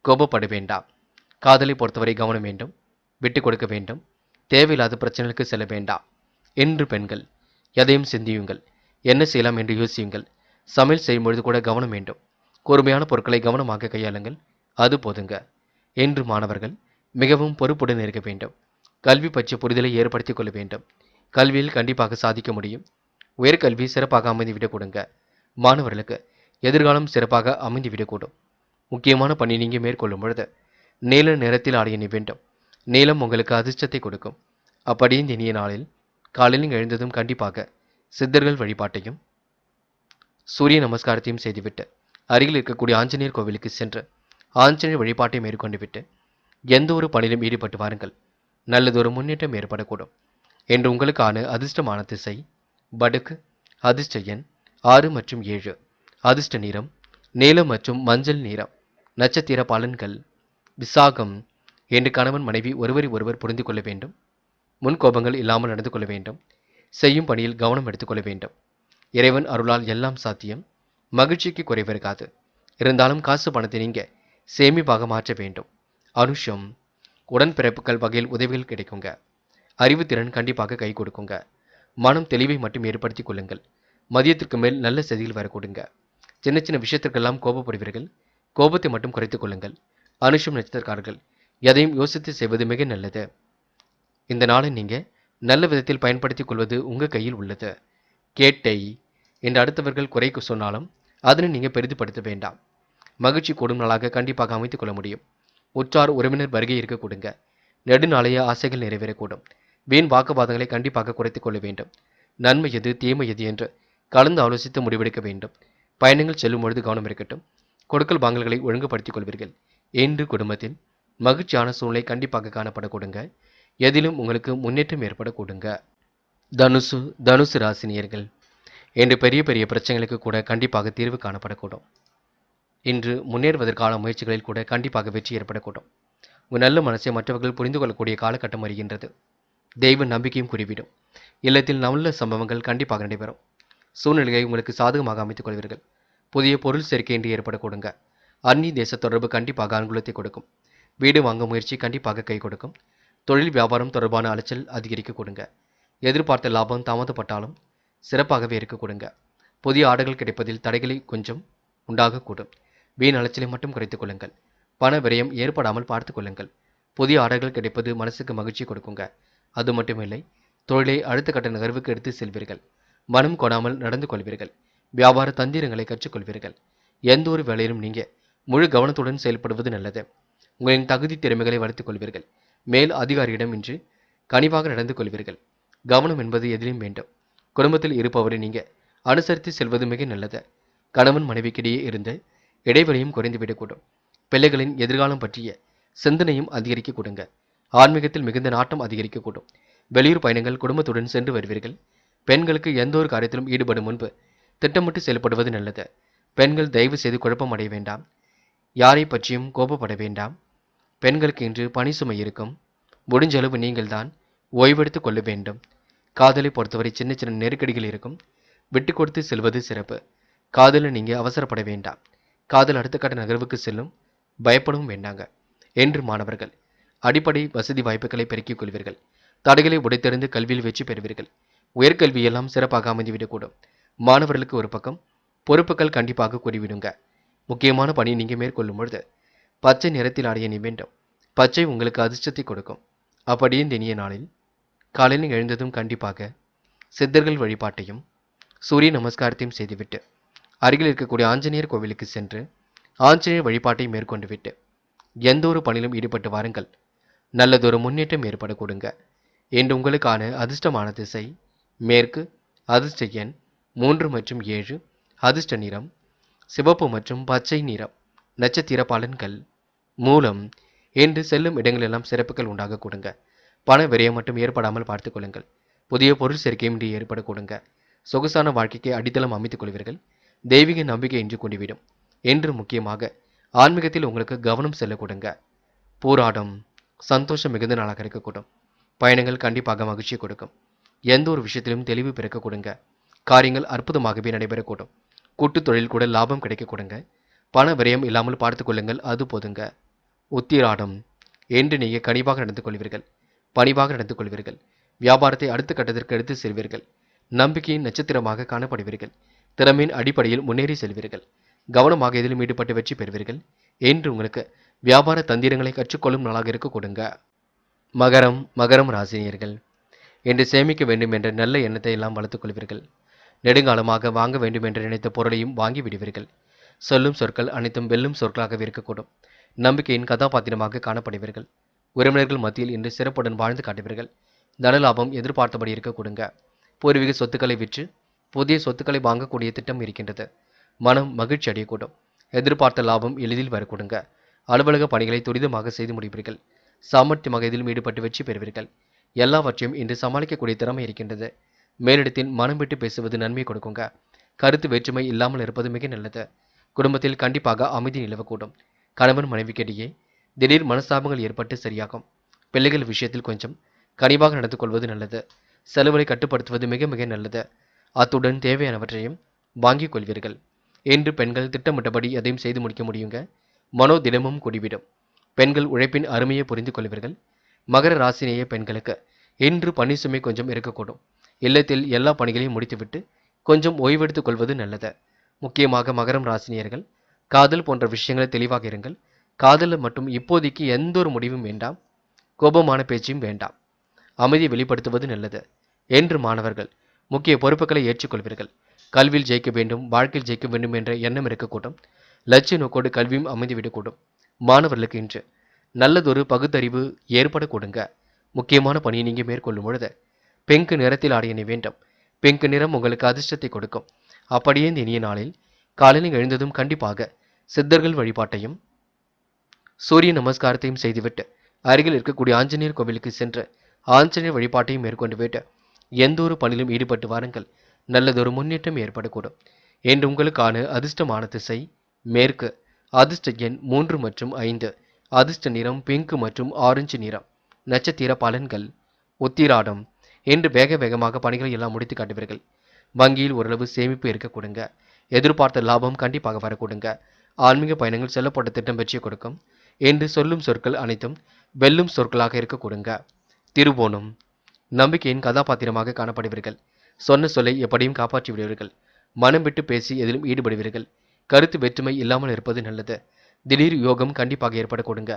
கோபப்பட வேண்டாம். காதலை பொறுத்தவரை கவனம் வேண்டும். விட்டு கொடுக்க வேண்டும். தேவையில்லாத பிரச்சனைகளுக்கு செல்ல வேண்டாம். இன்று பெண்கள் எதையும் சிந்தியுங்கள். என்ன செய்யலாம் என்று யோசியுங்கள். சமையல் செய்யும் பொழுது கூட கவனம் வேண்டும். கூர்மையான பொருட்களை கவனமாக கையாளுங்கள். அது போதுங்க. இன்று மாணவர்கள் மிகவும் பொறுப்புடன் இருக்க வேண்டும். கல்வி பற்றிய புரிதலை ஏற்படுத்திக் கொள்ள வேண்டும். கல்வியில் கண்டிப்பாக சாதிக்க முடியும். உயர்கல்வி சிறப்பாக அமைந்துவிடக் கொடுங்க. மாணவர்களுக்கு எதிர்காலம் சிறப்பாக அமைந்துவிடக்கூடும். முக்கியமான பணி நீங்கள் மேற்கொள்ளும் பொழுது நீல நிறத்தில் ஆடைய வேண்டும். நீலம் உங்களுக்கு அதிர்ஷ்டத்தை கொடுக்கும். அப்படி இந்த இனிய நாளில் காலையில் எழுந்ததும் கண்டிப்பாக சித்தர்கள் வழிபாட்டையும் சூரிய நமஸ்காரத்தையும் செய்துவிட்டு அருகில் இருக்கக்கூடிய ஆஞ்சநேயர் கோவிலுக்கு சென்று ஆஞ்சநேயர் வழிபாட்டை மேற்கொண்டு விட்டு எந்த ஒரு பணியிலும் ஈடுபட்டு வாருங்கள். நல்லதொரு முன்னேற்றம் ஏற்படக்கூடும். என்று உங்களுக்கான அதிர்ஷ்டமான திசை வடக்கு. அதிர்ஷ்ட எண் 6 மற்றும் 7. அதிர்ஷ்ட நிறம் நீலம் மற்றும் மஞ்சள் நிறம். நட்சத்திர பலன்கள். விசாகம். இன்று கணவன் மனைவி ஒருவரை ஒருவர் புரிந்து கொள்ள வேண்டும். முன்கோபங்கள் இல்லாமல் நடந்து கொள்ள வேண்டும். செய்யும் பணியில் கவனம் எடுத்துக்கொள்ள வேண்டும். இறைவன் அருளால் எல்லாம் சாத்தியம். மகிழ்ச்சிக்கு குறைவிருக்காது. இருந்தாலும் காசு பணத்தை நீங்க சேமிப்பாக மாற்ற வேண்டும். அனுஷம். உடன்பிறப்புகள் வகையில் உதவிகள் கிடைக்குங்க. அறிவுத்திறன் கண்டிப்பாக கை கொடுக்குங்க. மனம் தெளிவை மட்டும் ஏற்படுத்திக் கொள்ளுங்கள். மதியத்திற்கு மேல் நல்ல செய்திகள் வரக்கூடுங்க. சின்ன சின்ன விஷயத்திற்கெல்லாம் கோபப்படுவீர்கள். கோபத்தை மட்டும் குறைத்துக் கொள்ளுங்கள். அனுஷம் நட்சத்திரக்காரர்கள் எதையும் யோசித்து செய்வது மிக நல்லது. இந்த நாளை நீங்க நல்ல விதத்தில் பயன்படுத்திக் கொள்வது உங்க கையில் உள்ளது. கேட்டை. என்று அடுத்தவர்கள் குறை சொன்னாலும் அதனை நீங்க பெரிதுபடுத்த வேண்டாம். மகிழ்ச்சி கூடும் நாளாக கண்டிப்பாக அமைத்துக் கொள்ள முடியும். உற்றார் உறவினர் வருகை இருக்க கொடுங்க. நெடுநாளைய ஆசைகள் நிறைவேறக்கூடும். வீண் வாக்குவாதங்களை கண்டிப்பாக குறைத்துக் கொள்ள வேண்டும். நன்மை எது தீமை எது என்று கலந்து ஆலோசித்து முடிவெடுக்க வேண்டும். பயணங்கள் செல்லும் பொழுது கவனம் இருக்கட்டும். கொடுக்கல் வாங்கல்களை ஒழுங்குபடுத்திக் கொள்வீர்கள். இன்று குடும்பத்தில் மகிழ்ச்சியான சூழ்நிலை கண்டிப்பாக காணப்பட கொடுங்க. எதிலும் உங்களுக்கு முன்னேற்றம் ஏற்பட கொடுங்க. தனுசு ராசினியர்கள் இன்று பெரிய பெரிய பிரச்சனைகளுக்கு கூட கண்டிப்பாக தீர்வு காணப்படக்கூடும். இன்று முன்னேறுவதற்கான முயற்சிகளில் கூட கண்டிப்பாக வெற்றி ஏற்படக்கூடும். உங்கள் நல்ல மனசை மற்றவர்கள் புரிந்து கொள்ளக்கூடிய காலகட்டம் வருகின்றது. தெய்வ நம்பிக்கையும் குறிவிடும். இல்லத்தில் நல்ல சம்பவங்கள் கண்டிப்பாக நடைபெறும். சூழ்நிலையை உங்களுக்கு சாதகமாக அமைத்துக் கொள்வீர்கள். புதிய பொருள் சேர்க்கை என்று ஏற்பட கொடுங்க. அந்நிய தேச தொடர்பு கண்டிப்பாக அனுகூலத்தை கொடுக்கும். வீடு வாங்க முயற்சி கண்டிப்பாக கை கொடுக்கும். தொழில் வியாபாரம் தொடர்பான அலைச்சல் அதிகரிக்க கொடுங்க. எதிர்பார்த்த லாபம் தாமதப்பட்டாலும் சிறப்பாகவே இருக்க கொடுங்க. புதிய ஆடைகள் கிடைப்பதில் தடைகளை கொஞ்சம் உண்டாகக்கூடும். வீண் அலைச்சலை மட்டும் குறைத்துக் கொள்ளுங்கள். பண விரயம் ஏற்படாமல் பார்த்துக் கொள்ளுங்கள். புதிய ஆடைகள் கிடைப்பது மனசுக்கு மகிழ்ச்சி கொடுக்குங்க. அது மட்டுமில்லை, தொழிலை அடுத்த கட்ட நகர்வுக்கு எடுத்து செல்வீர்கள். மனம் கொடாமல் நடந்து கொள்வீர்கள். வியாபார தந்திரங்களை கற்றுக்கொள்வீர்கள். எந்த ஒரு வேலையிலும் நீங்க முழு கவனத்துடன் செயல்படுவது நல்லது. உங்களின் தகுதி திறமைகளை வளர்த்துக் கொள்வீர்கள். மேல் அதிகாரியிடம் இன்று கனிவாக நடந்து கொள்வீர்கள். கவனம் என்பது எதிலும் வேண்டும். குடும்பத்தில் இருப்பவரை நீங்க அனுசரித்து செல்வது மிக நல்லது. கணவன் மனைவிக்கிடையே இருந்த இடைவெளியும் குறைந்துவிடக்கூடும். பிள்ளைகளின் எதிர்காலம் பற்றிய சிந்தனையும் அதிகரிக்க கொடுங்க. ஆன்மீகத்தில் மிகுந்த நாட்டம் அதிகரிக்கக்கூடும். வெளியூர் பயணங்கள் குடும்பத்துடன் சென்று வருவீர்கள். பெண்களுக்கு எந்த ஒரு காரியத்திலும் ஈடுபடும் முன்பு திட்டமிட்டு செயல்படுவது நல்லது. பெண்கள் தயவு செய்து குழப்பம் அடைய வேண்டாம். யாரை பற்றியும் கோபப்பட வேண்டாம். பெண்களுக்கு இன்று பணி சுமை இருக்கும். முடிஞ்ச அளவு நீங்கள் தான் ஓய்வெடுத்துக் கொள்ள வேண்டும். காதலை பொறுத்தவரை சின்ன சின்ன நெருக்கடிகள் இருக்கும். விட்டு கொடுத்து செல்வது சிறப்பு. காதலில் நீங்க அவசரப்பட வேண்டாம். காதல் அடுத்த கட்ட நகர்வுக்கு செல்லும். பயப்படவும் வேண்டாங்க. என்று மாணவர்கள் அடிப்படை வசதி வாய்ப்புகளை பெருக்கிக் கொள்வீர்கள். தடைகளை உடைத்தெறிந்து கல்வியில் வெற்றி பெறுவீர்கள். உயர்கல்வியெல்லாம் சிறப்பாக அமைந்துவிடக்கூடும். மாணவர்களுக்கு ஒரு பக்கம் பொறுப்புகள் கண்டிப்பாக கூறிவிடுங்க. முக்கியமான பணி நீங்க மேற்கொள்ளும் பொழுது பச்சை நிறத்தில் அடைய நீ வேண்டும். பச்சை உங்களுக்கு அதிர்ஷ்டத்தை கொடுக்கும். அப்படியே இந்த இனிய நாளில் காலையில் எழுந்ததும் கண்டிப்பாக சித்தர்கள் வழிபாட்டையும் சூரிய நமஸ்காரத்தையும் செய்துவிட்டு அருகில் இருக்கக்கூடிய ஆஞ்சநேயர் கோவிலுக்கு சென்று ஆஞ்சநேயர் வழிபாட்டை மேற்கொண்டு விட்டு எந்த ஒரு பணியிலும் ஈடுபட்டு வாருங்கள். நல்லதொரு முன்னேற்றம் ஏற்பட கொடுங்க. என்று உங்களுக்கான அதிர்ஷ்டமான திசை மேற்கு. அதிர்ஷ்ட எண் 3 மற்றும் 7. அதிர்ஷ்ட நிறம் சிவப்பு மற்றும் பச்சை நிறம். நட்சத்திர பலன்கள். மூலம். என்று செல்லும் இடங்களெல்லாம் சிறப்புகள் உண்டாக கொடுங்க. பண விரயம் மட்டும் ஏற்படாமல் பார்த்துக் கொள்ளுங்கள். புதிய பொருள் சேர்க்கையும் இன்று ஏற்பட கொடுங்க. சொகுசான வாழ்க்கைக்கு அடித்தளம் அமைத்துக் கொள்வீர்கள். தெய்வீக நம்பிக்கை என்று கொண்டுவிடும். என்று முக்கியமாக ஆன்மீகத்தில் உங்களுக்கு கவனம் செல்ல கொடுங்க. போராடம். சந்தோஷம் மிகுந்த நாளாக இருக்கக்கூடும். பயணங்கள் கண்டிப்பாக மகிழ்ச்சியை கொடுக்கும். எந்த ஒரு விஷயத்திலும் தெளிவு பிறக்க கொடுங்க. காரியங்கள் அற்புதமாகவே நடைபெறக்கூடும். கூட்டு தொழில் கூட லாபம் கிடைக்க கொடுங்க. பண விரயம் இல்லாமல் பார்த்துக் கொள்ளுங்கள். அது போதுங்க. உத்திராடம். என்று நீங்க கனிவாக நடந்து கொள்வீர்கள். பணிவாக நடந்து கொள்வீர்கள். வியாபாரத்தை அடுத்த கட்டத்திற்கு எடுத்து செல்வீர்கள். நம்பிக்கையின் நட்சத்திரமாக காணப்படுவீர்கள். திறமையின் அடிப்படையில் முன்னேறி செல்வீர்கள். கவனமாக எதிலும் ஈடுபட்டு வெற்றி பெறுவீர்கள். என்று உங்களுக்கு வியாபார தந்திரங்களை கற்றுக்கொள்ளும் நாளாக இருக்க கொடுங்க. மகரம் ராசினியர்கள் என்று சேமிக்க வேண்டும் என்ற நல்ல எண்ணத்தை எல்லாம் வளர்த்துக் கொள்வீர்கள். நெடுங்காலமாக வாங்க வேண்டும் என்று நினைத்த பொருளையும் வாங்கி விடுவீர்கள். சொல்லும் சொற்கள் அனைத்தும் வெல்லும் சொற்களாகவே இருக்கக்கூடும். நம்பிக்கையின் கதாபாத்திரமாக காணப்படுவீர்கள். உறவினர்கள் மத்தியில் இன்று சிறப்புடன் வாழ்ந்து காட்டுவீர்கள். தனலாபம் எதிர்பார்த்தபடி இருக்க கொடுங்க. பூர்வீக சொத்துக்களை விற்று புதிய சொத்துக்களை வாங்கக்கூடிய திட்டம் இருக்கின்றது. மனம் மகிழ்ச்சி அடையக்கூடும். எதிர்பார்த்த லாபம் எளிதில் வரக்கூடுங்க. அலுவலக பணிகளை துரிதமாக செய்து முடிப்பீர்கள். சாமர்த்தியமாக இதிலும் ஈடுபட்டு வெற்றி பெறுவீர்கள். எல்லாவற்றையும் இன்று சமாளிக்கக்கூடிய திறமை இருக்கின்றது. மேலிடத்தில் மனம் விட்டு பேசுவது நன்மை கொடுக்குங்க. கருத்து வேற்றுமை இல்லாமல் இருப்பது மிக நல்லது. குடும்பத்தில் கண்டிப்பாக அமைதி நிலவக்கூடும். கணவன் மனைவிக்கிடையே திடீர் மனஸ்தாபங்கள் ஏற்பட்டு சரியாகும். பிள்ளைகள் விஷயத்தில் கொஞ்சம் கனிவாக நடந்து கொள்வது நல்லது. செலவுகளை கட்டுப்படுத்துவது மிக மிக நல்லது. அத்துடன் தேவையானவற்றையும் வாங்கிக் கொள்வீர்கள். இன்று பெண்கள் திட்டமிட்டபடி எதையும் செய்து முடிக்க முடியுங்க. மனோ தினமும் கூடிவிடும். பெண்கள் உழைப்பின் அருமையை புரிந்து கொள்வீர்கள். மகர ராசினேய பெண்களுக்கு இன்று பணி சுமை கொஞ்சம் இருக்கக்கூடும். இல்லத்தில் எல்லா பணிகளையும் முடித்துவிட்டு கொஞ்சம் ஓய்வெடுத்துக் கொள்வது நல்லது. முக்கியமாக மகரம் ராசினியர்கள் காதல் போன்ற விஷயங்களில் தெளிவாக இருங்கள். காதலில் மட்டும் இப்போதைக்கு எந்த ஒரு முடிவும் வேண்டாம். கோபமான பேச்சையும் வேண்டாம். அமைதியை வெளிப்படுத்துவது நல்லது. என்று மாணவர்கள் முக்கிய பொறுப்புகளை ஏற்றுக்கொள்வீர்கள். கல்வியில் ஜெயிக்க வேண்டும், வாழ்க்கையில் ஜெயிக்க வேண்டும் என்ற எண்ணம் இருக்கக்கூடும். லட்சிய நோக்கோடு கல்வியும் அமைந்துவிடக்கூடும். மாணவர்களுக்கு இன்று நல்லதொரு பகுத்தறிவு ஏற்படக்கூடுங்க. முக்கியமான பணியை நீங்க மேற்கொள்ளும் பொழுது பிங்க் நிறத்தில் ஆடையணி வேண்டும். பிங்க் நிறம் உங்களுக்கு அதிர்ஷ்டத்தை கொடுக்கும். அப்படியே இந்த இனிய நாளில் காலையில் எழுந்ததும் கண்டிப்பாக சித்தர்கள் வழிபாட்டையும் சூரிய நமஸ்காரத்தையும் செய்துவிட்டு அருகில் இருக்கக்கூடிய ஆஞ்சநேயர் கோவிலுக்கு சென்று ஆஞ்சநேயர் வழிபாட்டையும் மேற்கொண்டு விட்டு எந்த ஒரு பணியிலும் ஈடுபட்டு வாருங்கள். நல்லதொரு முன்னேற்றம் ஏற்படக்கூடும். என்று உங்களுக்கான அதிர்ஷ்டமான திசை மேற்கு. அதிர்ஷ்ட எண் 3 மற்றும் 5. அதிர்ஷ்ட நிறம் பிங்க் மற்றும் ஆரஞ்சு நிறம். நட்சத்திர பலன்கள் உத்திராடம். என்று வேக வேகமாக பணிகளை எல்லாம் முடித்து காட்டுவீர்கள். வங்கியில் ஓரளவு சேமிப்பு இருக்க கொடுங்க. எதிர்பார்த்த லாபம் கண்டிப்பாக வர கொடுங்க. ஆன்மீக பயணங்கள் செல்லப்பட்ட திட்டம் வெற்றியை கொடுக்கும். என்று சொல்லும் சொற்கள் அனைத்தும் வெல்லும் சொற்களாக இருக்க கொடுங்க. திருவோணம். நம்பிக்கையின் கதாபாத்திரமாக காணப்படுவீர்கள். சொன்ன சொல்லை எப்படியும் காப்பாற்றி விடுவீர்கள். மனம் விட்டு பேசி எதிலும் ஈடுபடுவீர்கள். கருத்து வேற்றுமை இல்லாமல் இருப்பது நல்லது. திடீர் யோகம் கண்டிப்பாக ஏற்பட கொடுங்க.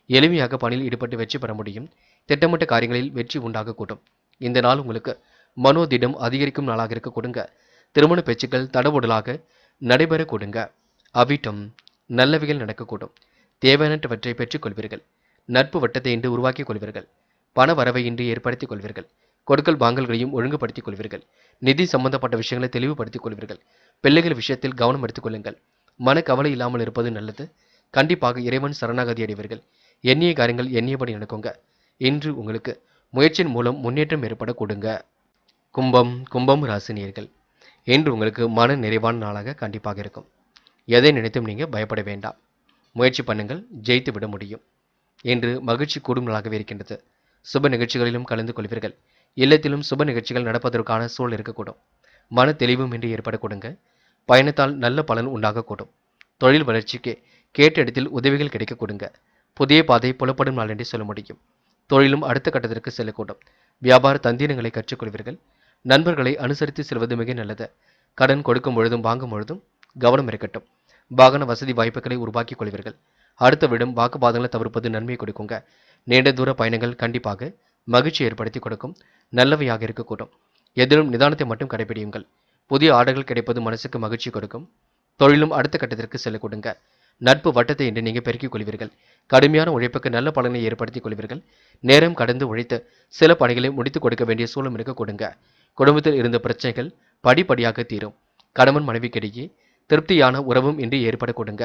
எளிமையாக பணியில் ஈடுபட்டு வெற்றி பெற முடியும். திட்டமிட்ட காரியங்களில் வெற்றி உண்டாக கூடும். இந்த நாள் உங்களுக்கு மனோதிடம் அதிகரிக்கும் நாளாக இருக்க கொடுங்க. திருமண பேச்சுக்கள் தடபுடலாக நடைபெற கொடுங்க. அவிட்டம். நல்லவைகள் நடக்கக்கூடும். தேவையானவற்றை பெற்றுக் கொள்வீர்கள். நட்பு வட்டத்தை இன்று உருவாக்கிக் கொள்வீர்கள். பண வரவை இன்று ஏற்படுத்திக் கொள்வீர்கள். கொடுக்கல் வாங்கல்களையும் ஒழுங்குபடுத்திக் கொள்வீர்கள். நிதி சம்பந்தப்பட்ட விஷயங்களை தெளிவுபடுத்திக் கொள்வீர்கள். பிள்ளைகள் விஷயத்தில் கவனம் எடுத்துக் கொள்ளுங்கள். மனக்கவலை இல்லாமல் இருப்பது நல்லது. கண்டிப்பாக இறைவன் சரணாகதி அடைவீர்கள். எண்ணிய காரியங்கள் எண்ணியபடி நடக்குங்க. இன்று உங்களுக்கு முயற்சியின் மூலம் முன்னேற்றம் ஏற்பட கொடுங்க. கும்பம் ராசினியர்கள் இன்று உங்களுக்கு மன நிறைவான நாளாக கண்டிப்பாக இருக்கும். எதை நினைத்தும் நீங்க பயப்பட வேண்டாம். முயற்சி பண்ணுங்கள், ஜெயித்து விட முடியும். இன்று மகிழ்ச்சி கூடும் நாளாகவே இருக்கின்றது. சுப நிகழ்ச்சிகளிலும் கலந்து கொள்வீர்கள். இல்லத்திலும் சுப நிகழ்ச்சிகள் நடப்பதற்கான சூழல் இருக்கக்கூடும். மன தெளிவும் இன்று ஏற்பட கொடுங்க. பயணத்தால் நல்ல பலன் உண்டாகக்கூடும். தொழில் வளர்ச்சிக்கு கேட்ட இடத்தில் உதவிகள் கிடைக்க கொடுங்க. புதிய பாதை புலப்படும் நாள் என்று சொல்ல முடியும். தொழிலும் அடுத்த கட்டத்திற்கு செல்லக்கூடும். வியாபார தந்திரங்களை கற்றுக்கொள்வீர்கள். நண்பர்களை அனுசரித்து செல்வது மிக நல்லது. கடன் கொடுக்கும் பொழுதும் வாங்கும் பொழுதும் கவனம் இருக்கட்டும். வாகன வசதி வாய்ப்புகளை உருவாக்கிக் கொள்வீர்கள். அடுத்த விடம் வாக்குவாதங்களை தவிர்ப்பது நன்மையை கொடுக்குங்க. நீண்ட தூர பயணங்கள் கண்டிப்பாக மகிழ்ச்சி ஏற்படுத்தி கொடுக்கும். நல்லவையாக இருக்கக்கூடும். எதிலும் நிதானத்தை மட்டும் கடைபிடியுங்கள். புதிய ஆர்டர்கள் கிடைப்பது மனசுக்கு மகிழ்ச்சி கொடுக்கும். தொழிலும் அடுத்த கட்டத்திற்கு செல்ல கொடுங்க. நட்பு வட்டத்தை இன்று நீங்க பெருக்கிக் கொள்வீர்கள். கடுமையான உழைப்புக்கு நல்ல பலனை ஏற்படுத்திக் கொள்வீர்கள். நேரம் கடந்து உழைத்து சில பணிகளை முடித்துக் கொடுக்க வேண்டிய சூழலும் இருக்க கொடுங்க. குடும்பத்தில் இருந்த பிரச்சனைகள் படிப்படியாக தீரும். கணவன் மனைவிக்கிடையே திருப்தியான உறவும் இன்று ஏற்பட கொடுங்க.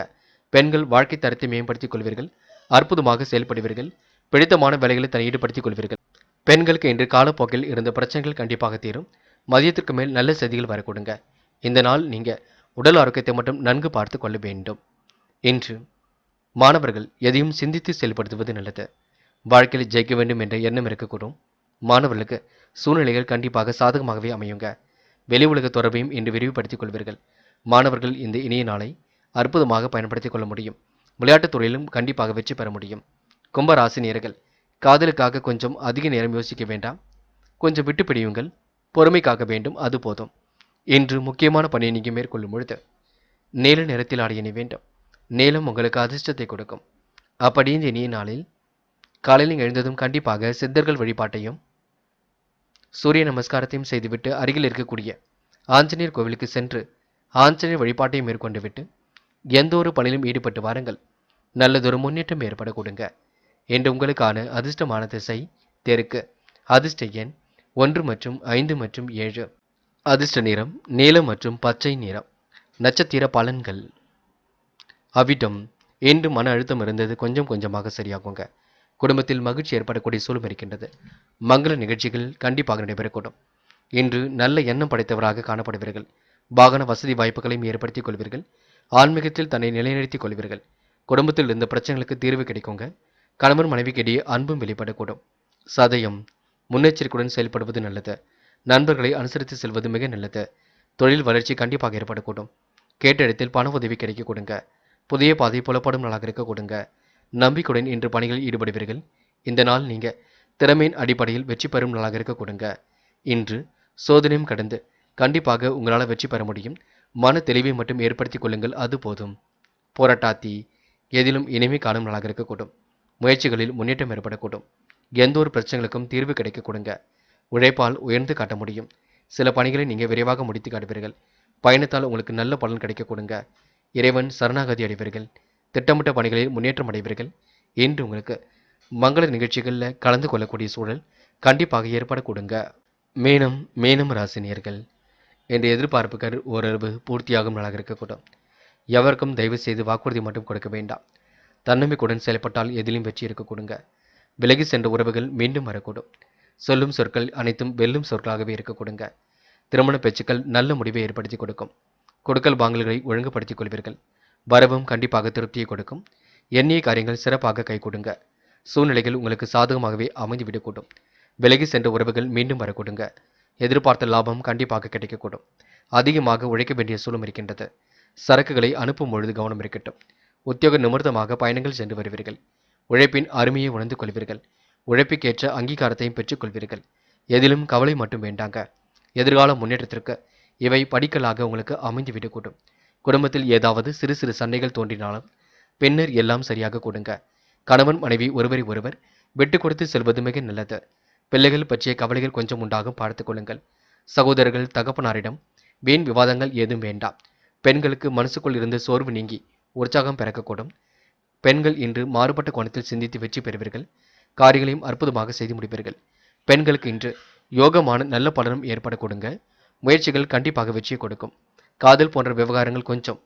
பெண்கள் வாழ்க்கை தரத்தை மேம்படுத்திக் கொள்வீர்கள். அற்புதமாக செயல்படுவீர்கள். பிடித்தமான வேலைகளை தன்னை ஈடுபடுத்திக் கொள்வீர்கள். பெண்களுக்கு இன்று காலப்போக்கில் இருந்த பிரச்சனைகள் கண்டிப்பாக தீரும். மதியத்திற்கு மேல் நல்ல செய்திகள் வர கொடுங்க. இந்த நாள் நீங்க உடல் ஆரோக்கியத்தை மட்டும் நன்கு பார்த்து கொள்ள வேண்டும். இன்று மாணவர்கள் எதையும் சிந்தித்து செயல்படுத்துவது நல்லது. வாழ்க்கையில் ஜெயிக்க வேண்டும் என்ற எண்ணம் இருக்கக்கூடும். மாணவர்களுக்கு சூழ்நிலைகள் கண்டிப்பாக சாதகமாகவே அமையுங்க. வெளி உலக தொடர்பையும் இன்று விரிவுபடுத்திக் கொள்வீர்கள். மாணவர்கள் இந்த இனிய நாளை அற்புதமாக பயன்படுத்திக் கொள்ள முடியும். விளையாட்டுத் துறையிலும் கண்டிப்பாக வெற்றி பெற முடியும். கும்பராசினியர்கள் காதலுக்காக கொஞ்சம் அதிக நேரம் யோசிக்க வேண்டாம். கொஞ்சம் விட்டு பிடியுங்கள். பொறுமை காக்க வேண்டும், அது போதும். இன்று முக்கியமான பணியை நீங்க மேற்கொள்ளும் பொழுது நீல நிறத்தில் ஆடையணி வேண்டும். நீலம் உங்களுக்கு அதிர்ஷ்டத்தை கொடுக்கும். அப்படி இந்த இனிய நாளில் காலையில் எழுந்ததும் கண்டிப்பாக சித்தர்கள் வழிபாட்டையும் சூரிய நமஸ்காரத்தையும் செய்துவிட்டு அருகில் இருக்கக்கூடிய ஆஞ்சநேயர் கோவிலுக்கு சென்று ஆஞ்சநேயர் வழிபாட்டையும் மேற்கொண்டு விட்டு எந்த ஒரு பணியிலும் ஈடுபட்டு வாருங்கள். நல்லதொரு முன்னேற்றம் ஏற்பட கொடுங்க. என்று உங்களுக்கான அதிர்ஷ்டமான திசை தெற்கு. அதிர்ஷ்ட எண் 1 மற்றும் 5 மற்றும் 7. அதிர்ஷ்ட நிறம் நீலம் மற்றும் பச்சை நிறம். நட்சத்திர பலன்கள் அவிட்டம். இன்று மன அழுத்தம் இருந்தது கொஞ்சம் கொஞ்சமாக சரியாகுங்க. குடும்பத்தில் மகிழ்ச்சி ஏற்படக்கூடிய சூழல் இருக்கின்றது. மங்கள நிகழ்ச்சிகள் கண்டிப்பாக நடைபெறக்கூடும். இன்று நல்ல எண்ணம் படைத்தவராக காணப்படுவீர்கள். வாகன வசதி வாய்ப்புகளையும் ஏற்படுத்திக் கொள்வீர்கள். ஆன்மீகத்தில் தன்னை நிலைநிறுத்திக் கொள்வீர்கள். குடும்பத்தில் இருந்த பிரச்சனைகளுக்கு தீர்வு கிடைக்குங்க. கணவன் மனைவிக்கிடையே அன்பும் வெளிப்படக்கூடும். சதயம் முன்னெச்சரிக்கையுடன் செயல்படுவது நல்லது. நண்பர்களை அனுசரித்து செல்வது மிக நல்லது. தொழில் வளர்ச்சி கண்டிப்பாக ஏற்படக்கூடும். கேட்ட இடத்தில் பண உதவி கிடைக்க கொடுங்க. புதிய பாதை புலப்படும் நாளாக இருக்க கொடுங்க. நம்பிக்கையுடன் இன்று பணிகளில் ஈடுபடுவீர்கள். இந்த நாள் நீங்க திறமையின் அடிப்படையில் வெற்றி பெறும் நாளாக இருக்க கொடுங்க. இன்று சோதனையும் கடந்து கண்டிப்பாக உங்களால் வெற்றி பெற முடியும். மன தெளிவை மட்டும் ஏற்படுத்திக் கொள்ளுங்கள், அது போதும். போராட்டாத்தி எதிலும் இனிமை காணும் நாளாக இருக்கக்கூடும். முயற்சிகளில் முன்னேற்றம் ஏற்படக்கூடும். எந்த ஒரு பிரச்சனைகளுக்கும் தீர்வு கிடைக்க கொடுங்க. உழைப்பால் உயர்ந்து காட்ட முடியும். சில பணிகளை நீங்க விரைவாக முடித்து காட்டுவீர்கள். பயணத்தால் உங்களுக்கு நல்ல பலன் கிடைக்க கொடுங்க. இறைவன் சரணாகதி அடைவீர்கள். திட்டமிட்ட பணிகளில் முன்னேற்றம் அடைவீர்கள். இன்று உங்களுக்கு மங்கள நிகழ்ச்சிகளில் கலந்து கொள்ளக்கூடிய சூழல் கண்டிப்பாக ஏற்பட கொடுங்க. மேனம் ராசினியர்கள் என்ற எதிர்பார்ப்புகள் ஓரளவு பூர்த்தியாகும் நாளாக இருக்கக்கூடும். எவருக்கும் தயவு செய்து வாக்குறுதி மட்டும் கொடுக்க வேண்டாம். தன்னம்பிக்கையுடன் செயல்பட்டால் எதிலும் வெற்றி இருக்க கொடுங்க. விலகி சென்ற உறவுகள் மீண்டும் வரக்கூடும். சொல்லும் சொற்கள் அனைத்தும் வெல்லும் சொற்களாகவே இருக்க கொடுங்க. திருமண பேச்சுக்கள் நல்ல முடிவை ஏற்படுத்தி கொடுக்கும். கொடுக்கல் வாங்கல்களை ஒழுங்குபடுத்திக் கொள்வீர்கள். வரவும் கண்டிப்பாக திருப்தியை கொடுக்கும். எண்ணிய காரியங்கள் சிறப்பாக கை கொடுங்க. சூழ்நிலைகள் உங்களுக்கு சாதகமாகவே அமைந்துவிடக்கூடும். விலகி சென்ற உறவுகள் மீண்டும் வரக்கூடுங்க. எதிர்பார்த்த லாபம் கண்டிப்பாக கிடைக்கக்கூடும். அதிகமாக உழைக்க வேண்டிய சூழலும் இருக்கின்றது. சரக்குகளை அனுப்பும் பொழுது கவனம் இருக்கட்டும். உத்தியோக நிமித்தமாக பயணங்கள் சென்று வருவீர்கள். உழைப்பின் அருமையை உணர்ந்து கொள்வீர்கள். உழைப்புக்கேற்ற அங்கீகாரத்தையும் பெற்றுக் கொள்வீர்கள். எதிலும் கவலை மட்டும் வேண்டாங்க. எதிர்கால முன்னேற்றத்திற்கு இவை படிக்கலாக உங்களுக்கு அமைந்துவிடக்கூடும். குடும்பத்தில் ஏதாவது சிறு சிறு சண்டைகள் தோன்றினாலும் பின்னர் எல்லாம் சரியாக கொடுங்க. கணவன் மனைவி ஒருவரை ஒருவர் விட்டு கொடுத்து செல்வது மிக நல்லது. பிள்ளைகள் பற்றிய கவலைகள் கொஞ்சம் உண்டாகும் பார்த்துக் கொள்ளுங்கள். சகோதரர்கள் தகப்பனாரிடம் வீண் விவாதங்கள் ஏதும் வேண்டாம். பெண்களுக்கு மனசுக்குள் இருந்து சோர்வு நீங்கி உற்சாகம் பிறக்கக்கூடும். பெண்கள் இன்று மாறுபட்ட கோணத்தில் சிந்தித்து வெற்றி பெறுவீர்கள். காரியங்களையும் அற்புதமாக செய்து முடிப்பீர்கள். பெண்களுக்கு இன்று யோகமான நல்ல பலனும் ஏற்பட கொடுங்க. முயற்சிகள் கண்டிப்பாக வெற்றியை கொடுக்கும். காதல் போன்ற விவகாரங்கள் கொஞ்சம்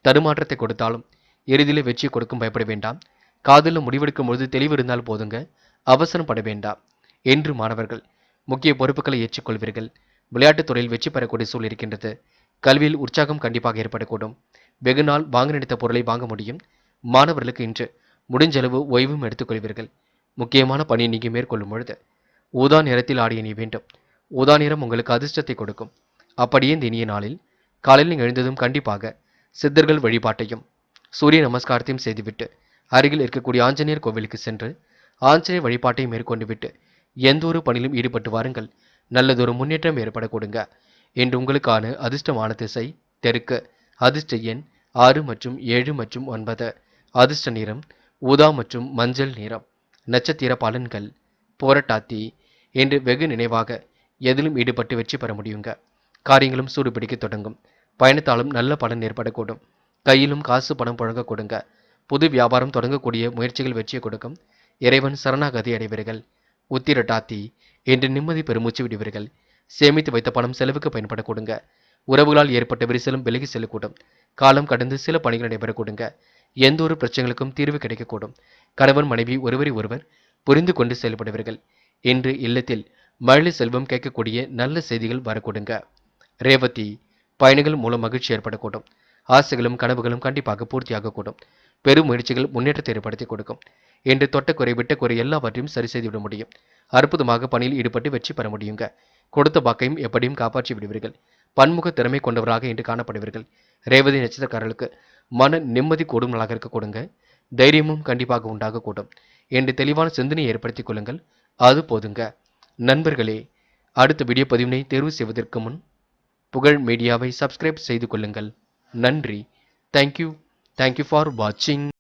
தடுமாற்றத்தை கொடுத்தாலும் இறுதியில் வெற்றியை கொடுக்கும், பயப்பட வேண்டாம். காதலில் முடிவெடுக்கும் பொழுது தெளிவு இருந்தால் போதுங்க, அவசரம் பட வேண்டாம். என்று மாணவர்கள் முக்கிய பொறுப்புகளை ஏற்றுக்கொள்வீர்கள். விளையாட்டுத் துறையில் வெற்றி பெறக்கூடிய சூழல் இருக்கின்றது. கல்வியில் உற்சாகம் கண்டிப்பாக ஏற்படக்கூடும். வெகு நாள் வாங்க நினைத்த பொருளை வாங்க முடியும். மாணவர்களுக்கு இன்று முடிஞ்சளவு ஓய்வும் எடுத்துக்கொள்வீர்கள். முக்கியமான பணியை நீங்க மேற்கொள்ளும் பொழுது ஊதா நிறத்தில் ஆடிய நீ வேண்டும். ஊதா நிறம் உங்களுக்கு அதிர்ஷ்டத்தை கொடுக்கும். அப்படியே இந்த இனிய நாளில் காலையில் எழுந்ததும் கண்டிப்பாக சித்தர்கள் வழிபாட்டையும் சூரிய நமஸ்காரத்தையும் செய்துவிட்டு அருகில் இருக்கக்கூடிய ஆஞ்சநேயர் கோவிலுக்கு சென்று ஆஞ்சநேயர் வழிபாட்டை மேற்கொண்டு விட்டு எந்த ஒரு பணியிலும் ஈடுபட்டு வாருங்கள். நல்லதொரு முன்னேற்றம் ஏற்பட கொடுங்க. என்று உங்களுக்கான அதிர்ஷ்டமான திசை தெற்கு. அதிர்ஷ்ட எண் 6 மற்றும் 7 மற்றும் 9. அதிர்ஷ்ட நிறம் ஊதா மற்றும் மஞ்சள் நிறம். நட்சத்திர பலன்கள் போராட்டாத்தி என்று வெகு நினைவாக எதிலும் ஈடுபட்டு வெற்றி பெற முடியுங்க. காரியங்களும் சூடுபிடிக்க தொடங்கும். பயணத்தாலும் நல்ல பலன் ஏற்படக்கூடும். கையிலும் காசு பணம் புழங்க கொடுங்க. புது வியாபாரம் தொடங்கக்கூடிய முயற்சிகள் வெற்றியை கொடுக்கும். இறைவன் சரணாகதி அடைவீர்கள். உத்திரட்டாத்தி என்று நிம்மதி பெருமூச்சு விடுவீர்கள். சேமித்து வைத்த பணம் செலவுக்கு பயன்பட கொடுங்க. உறவுகளால் ஏற்பட்ட விரிசலும் விலகி செல்லக்கூடும். காலம் கடந்து சில பணிகள் நடைபெற கொடுங்க. எந்த ஒரு பிரச்சனைகளுக்கும் தீர்வு கிடைக்கக்கூடும். கணவன் மனைவி ஒருவரை ஒருவர் புரிந்து கொண்டு செயல்படுவீர்கள். இன்று இல்லத்தில் மழலை செல்வம் கேட்கக்கூடிய நல்ல செய்திகள் வரக்கூடுங்க. ரேவதி பயணிகள் மூலம் மகிழ்ச்சி ஏற்படக்கூடும். ஆசைகளும் கனவுகளும் கண்டிப்பாக பூர்த்தியாகக்கூடும். பெரும் முயற்சிகள் முன்னேற்றத்தை ஏற்படுத்தி கொடுக்கும். என்று தொட்டக்குறை விட்டக்குறை எல்லாவற்றையும் சரி செய்துவிட முடியும். அற்புதமாக பணியில் ஈடுபட்டு வெற்றி பெற முடியுங்க. கொடுத்த வாக்கையும் எப்படியும் காப்பாற்றி விடுவீர்கள். பன்முக திறமை கொண்டவராக இன்று காணப்படுவீர்கள். ரேவதி நட்சத்திரக்காரர்களுக்கு மன நிம்மதி கூடும் நாளாக இருக்க கொடுங்க. தைரியமும் கண்டிப்பாக உண்டாகக்கூடும். என்று தெளிவான சிந்தனையை ஏற்படுத்திக் கொள்ளுங்கள், அது போதுங்க. நண்பர்களே, அடுத்த வீடியோ பதிவினை தேர்வு செய்வதற்கு முன் புகழ் மீடியாவை சப்ஸ்கிரைப் செய்து கொள்ளுங்கள். நன்றி. தேங்க்யூ ஃபார் வாட்சிங்.